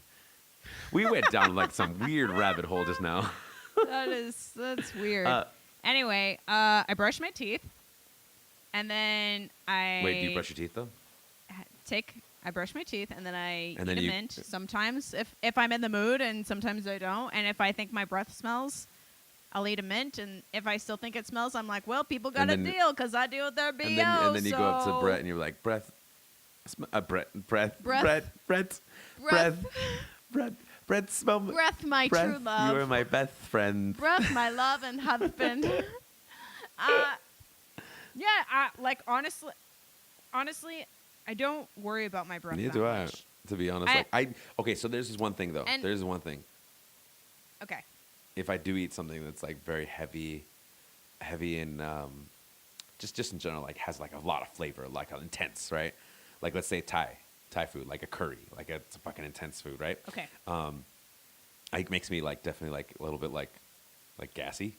We went down like some weird rabbit hole just now. That's weird. Uh, Anyway, I brush my teeth, and then I Wait, do you brush your teeth though? I brush my teeth, and then I And eat then a you- mint. Sometimes, if I'm in the mood, and sometimes I don't. And if I think my breath smells, I'll eat a mint. And if I still think it smells, I'm like, well, people got a And then- deal because I deal with their BO. And then you go up to so- Brett and you're like, breath, breath, Breath. Brett, smell breath, my breath, true love. You are my best friend. breath, my love and husband. Yeah, like honestly, I don't worry about my breath. Neither that do I, much. to be honest. Okay, so there's this one thing though. And- There's one thing. Okay. If I do eat something that's like very heavy in just in general, like has like a lot of flavor, like intense, right? Like let's say Thai food, like a curry, like it's a fucking intense food, right? Okay. It makes me like definitely like a little bit like gassy,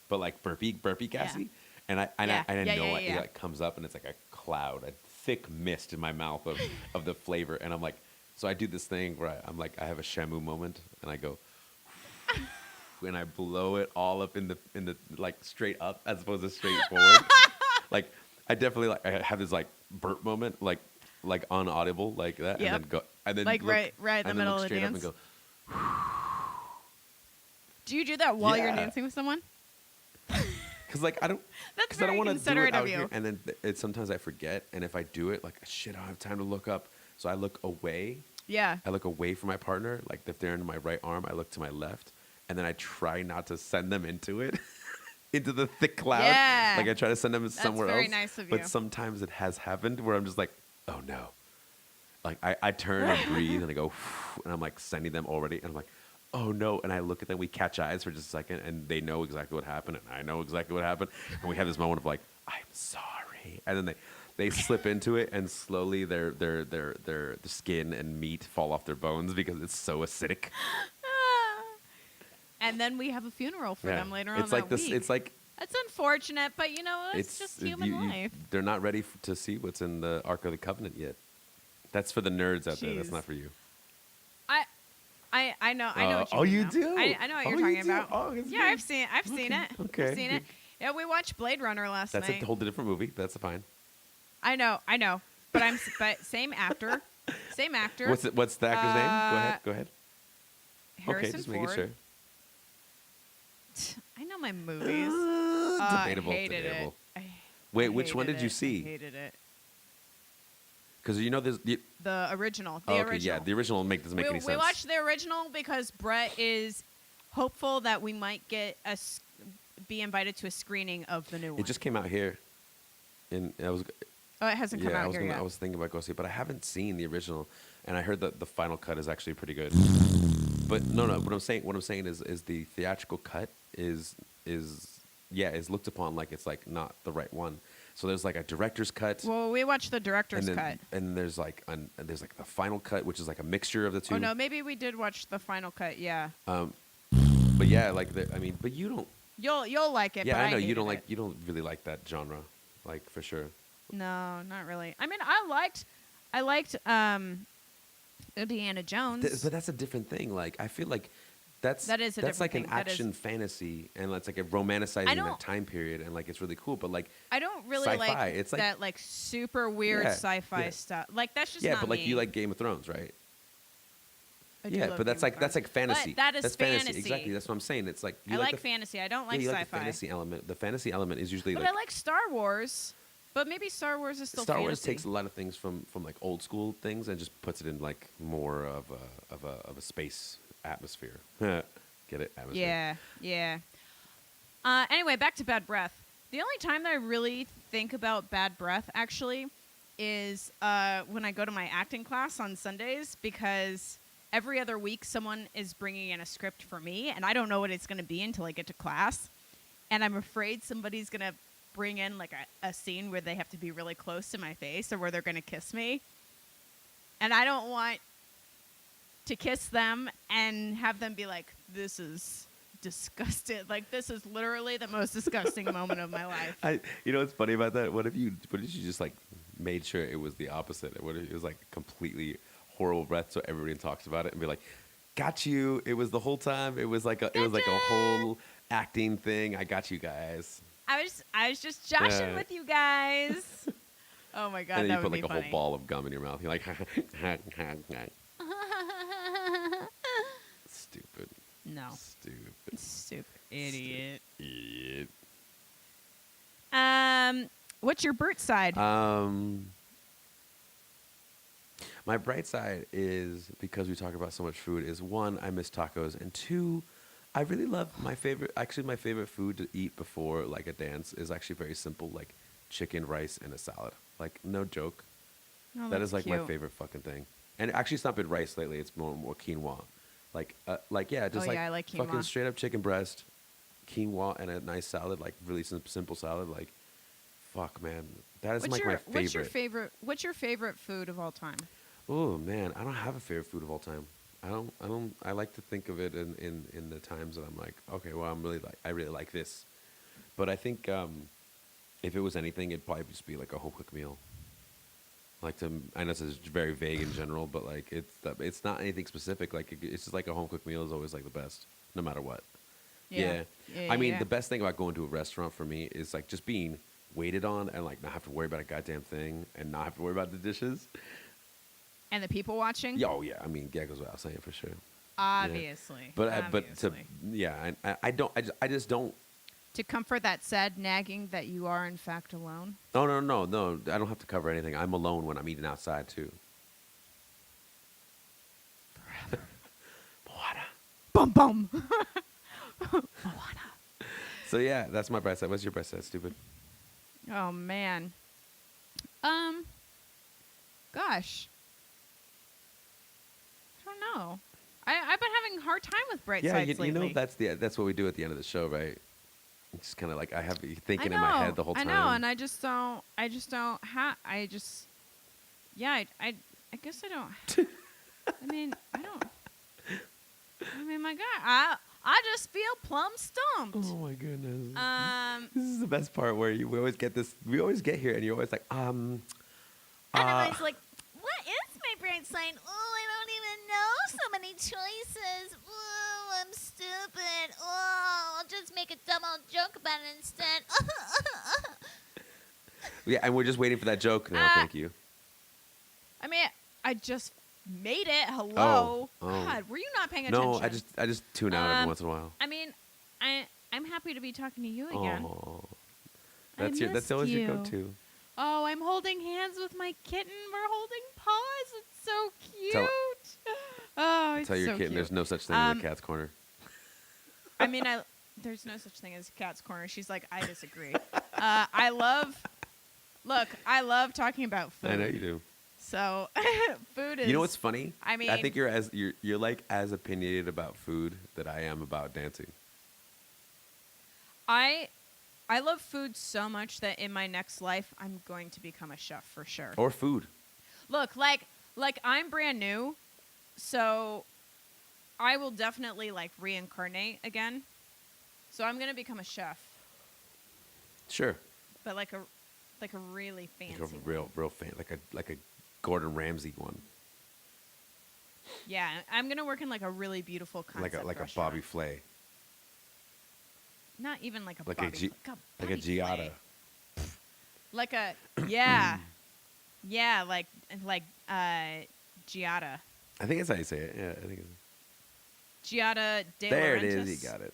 but like burpy gassy. And I know Yeah. it like comes up and it's like a cloud, a thick mist in my mouth of the flavor, and I'm like, so I do this thing where I'm like, I have a Shamu moment, and I go, and I blow it all up in the like straight up as opposed to straight forward. Like I definitely like I have this like burp moment, like unaudible like that, Yep. and then go, and then Like look, right in the and then middle look of the straight up dance. and go, Do you do that while you're Yeah. dancing with someone? because like I don't. That's Because I don't very want to do considerate it out of you. here, and then sometimes I forget, and if I do it, like shit, I don't have time to look up, so I look away. Yeah. I look away from my partner, like if they're in my right arm, I look to my left, and then I try not to send them into it, into the thick cloud. Yeah. Like I try to send them somewhere very else. nice of But you. sometimes it has happened where I'm just like, oh no. Like I turn and breathe, and I go, and I'm like sending them already, and I'm like, oh no, and I look at them, we catch eyes for just a second, and they know exactly what happened, and I know exactly what happened, and we have this moment of like, I'm sorry, and then they slip into it, and slowly their skin and meat fall off their bones because it's so acidic. And then we have a funeral for them later on It's like that this. week. It's like That's unfortunate, but you know, it's just human life. They're not ready to see what's in the Ark of the Covenant yet. That's for the nerds out there. That's Jeez. not for you. I know what you oh, mean, you though. do? I know what Oh, you're you talking do? about. Oh, it's yeah, good. I've seen it. Okay, I've seen it. good. Yeah, we watched Blade Runner last That's night. a whole different movie. That's fine. I know. But same actor. Same actor. What's the actor's name? Go ahead. Harrison okay, just Ford. making sure. I know my movies. Debatable. Hated Debatable. it. Wait, which one hated did you it. see? I hated it. Because you know there's. The original. The okay, original. yeah, the original doesn't make any sense. We watched the original because Brett is hopeful that we might be invited to a screening of the new one. It just came out here, and I was. Oh, it hasn't come Yeah, out here yet. I was thinking about going see it, but I haven't seen the original, and I heard that the final cut is actually pretty good. But no, what I'm saying is the theatrical cut is looked upon like it's like not the right one. So there's like a director's cut. Well, we watched the director's cut. And there's like the final cut, which is like a mixture of the two. Oh no, maybe we did watch the final cut. Yeah. But yeah, like but you don't. You'll like it. Yeah, but I know you hated don't it. like. You don't really like that genre, like for sure. No, not really. I mean, I liked Indiana Jones. But that's a different thing. Like I feel like that's That is a different like an thing. That is- action fantasy, and it's like a romanticizing don't- that time period, and like it's really cool. But like I don't really sci-fi, like it's like- that like super weird Yeah, sci-fi yeah. stuff. Like that's just yeah, not but like me. you like Game of Thrones, right? I do Yeah, love but that's Game of like Thrones. fantasy. But that is that's fantasy. Exactly. That's what I'm saying. It's like I like the, fantasy. I don't yeah, like you sci-fi. like the fantasy element. The fantasy element is usually But like I like Star Wars. But maybe Star Wars is still Star Wars fantasy. takes a lot of things from like old school things and just puts it in like more of a space atmosphere. Get it? Atmosphere. Yeah. Anyway, back to bad breath. The only time that I really think about bad breath, actually, is when I go to my acting class on Sundays, because every other week someone is bringing in a script for me, and I don't know what it's going to be until I get to class. And I'm afraid somebody's going to bring in like a scene where they have to be really close to my face or where they're going to kiss me. And I don't want to kiss them and have them be like, this is disgusted. Like, this is literally the most disgusting moment of my life. You know what's funny about that? What if you just like made sure it was the opposite? What if it was like completely horrible breath, so everybody talks about it and be like, got you. It was the whole time. It was like a whole acting thing. I got you guys. I was just joshing with you guys. Oh my god, and then that you put would like be a funny. whole ball of gum in your mouth. You're like, stupid. No. Stupid. Stupid idiot. Idiot. What's your Brightside? My bright side is, because we talk about so much food, is one, I miss tacos, and two, I really love my favorite food to eat before like a dance is actually very simple, like chicken, rice, and a salad. Like, no joke. Oh, That that's is like cute. my favorite fucking thing. And actually, it's not been rice lately. It's more quinoa. Yeah, just Oh, yeah, I like fucking quinoa. straight up chicken breast, quinoa, and a nice salad, like really simple salad. Like, fuck, man, that is my favorite. What's your favorite food of all time? Oh man, I don't have a favorite food of all time. I like to think of it in the times that I'm like, okay, well, I really like this. But I think if it was anything, it'd probably just be like a home cooked meal. I know this is very vague in general, but like it's not anything specific. Like it's just like a home cooked meal is always like the best, no matter what. Yeah. I mean, yeah. the best thing about going to a restaurant for me is like just being waited on and like not have to worry about a goddamn thing and not have to worry about the dishes. And the people watching? Yeah, oh yeah. I mean, yeah, goes without saying for sure. Obviously. But obviously. I just don't. To comfort that sad nagging that you are in fact alone. No. I don't have to cover anything. I'm alone when I'm eating outside too. Moana. Bum bum. Moana. So yeah, that's my bright side. What's your bright side, stupid? Oh man. Gosh. I don't know. I've been having a hard time with bright sides lately. You know that's what we do at the end of the show, right? It's just kind of like I have you thinking in my head the whole time. I know, and I guess I don't. I mean, my God, I just feel plumb stumped. Oh my goodness. This is the best part where we always get this. We always get here, and you're always like, And I'm always like, what is my bright side? Oh, I don't even know. So many choices. Oh, I'm stupid. Oh, I'll just make a dumb old joke about it instead. yeah, and we're just waiting for that joke now. Thank you. I mean, I just made it. Hello. Oh. God, were you not paying attention? No, I just tune out every once in a while. I mean, I'm happy to be talking to you again. Oh, I that's always missed your you. go-to. Oh, I'm holding hands with my kitten. We're holding paws. It's so cute. It's Tell your so kitten cute. there's no such thing as a cat's corner. I mean, there's no such thing as cat's corner. She's like, I disagree. I love talking about food. I know you do. So food is. You know what's funny? I mean, I think you're like as opinionated about food that I am about dancing. I love food so much that in my next life I'm going to become a chef for sure. Or food. Look, like I'm brand new, so I will definitely like reincarnate again. So I'm gonna become a chef, Sure. but like a really fancy. Like a real fan, like a Gordon Ramsay one. Yeah, I'm gonna work in like a really beautiful concept Like a restaurant. Bobby Flay. Not even like a Like Bobby. like a Giada. Like a yeah, yeah, like Giada. I think that's how you say it. Yeah, I think it's Giada De there. Laurentiis. It is. You got it.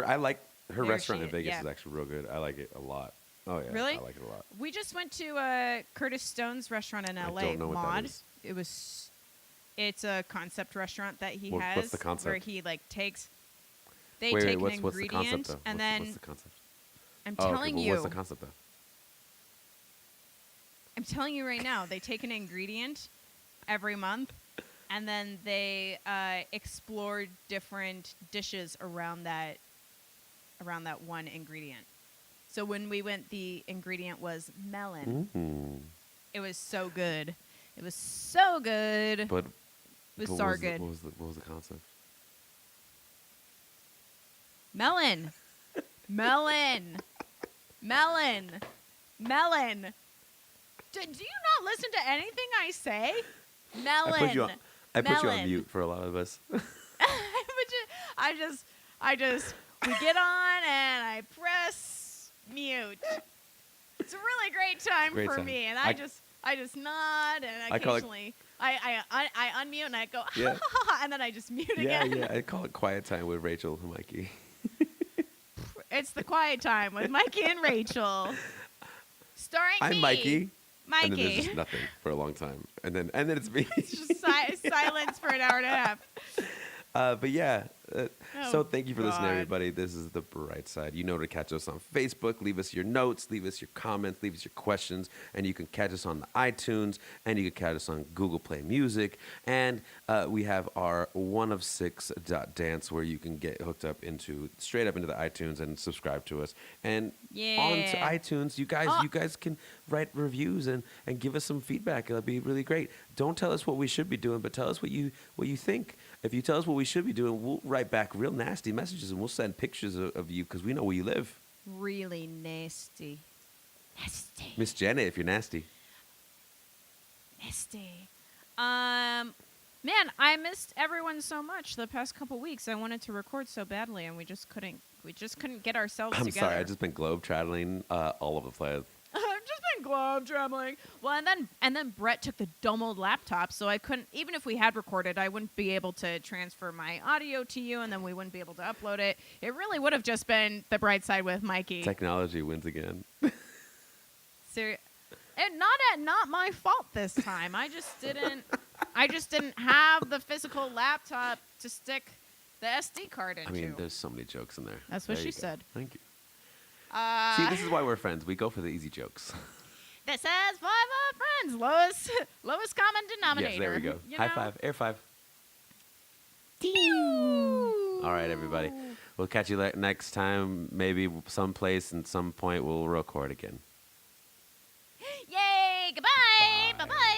I like her There restaurant she in is, Vegas yeah. is actually real good. I like it a lot. Oh yeah, Really? I like it a lot. We just went to Curtis Stone's restaurant in LA. don't know what that Maud. is. It's a concept restaurant that he What's has the concept? where he like takes. They Wait, take an what's the concept ingredient though? and What's then the concept? I'm Oh, okay, telling well, you. what's the concept though? I'm telling you right now, they take an ingredient every month, and then they explore different dishes around that one ingredient. So when we went, the ingredient was melon. Mm. It was so good. It was so good. But It was but so what was good. what was the concept? Melon. Melon. Melon. Melon. Do you not listen to anything I say? Melon. I put you on Melon. mute for a lot of us. I just, we get on and I press mute. It's a really great time Great for time. me, and I I just nod, and I call it- occasionally I unmute and I go, Yeah. and then I just mute yeah, again. yeah. I call it quiet time with Rachel and Mikey. It's the quiet time with Mikey and Rachel, starring I'm me. Mikey. Mikey. And then there's just nothing for a long time, and then it's me. It's just silence for an hour and a half. But yeah, Oh, so thank you for listening, God. everybody. This is The Brightside. You know to catch us on Facebook. Leave us your notes, leave us your comments, leave us your questions, and you can catch us on the iTunes, and you can catch us on Google Play Music, and we have our One of Six dance where you can get hooked up straight up into the iTunes and subscribe to us. And on to Yeah. iTunes, you guys can write reviews and give us some feedback. It'll be really great. Don't tell us what we should be doing, but tell us what you think. If you tell us what we should be doing, we'll write back real nasty messages and we'll send pictures of you because we know where you live. Really nasty. Nasty. Miss Janet, if you're nasty. Nasty. Man, I missed everyone so much the past couple weeks. I wanted to record so badly, and we just couldn't get ourselves I'm together. sorry, I've just been globe traveling all over the place. I've just been globe traveling. Well, and then Brett took the dumb old laptop, so I couldn't. Even if we had recorded, I wouldn't be able to transfer my audio to you, and then we wouldn't be able to upload it. It really would have just been The Brightside with Mikey. Technology wins again. And not my fault this time. I just didn't have the physical laptop to stick the SD card into. I mean, there's so many jokes in there. That's what There she you go. said. Thank you. See, this is why we're friends. We go for the easy jokes. This is Five of Friends, lowest common denominator. Yes, there we go. You High know? five, air five. Pew. All right, everybody. We'll catch you next time. Maybe someplace and some point we'll record again. Yay! Goodbye. Bye. Bye.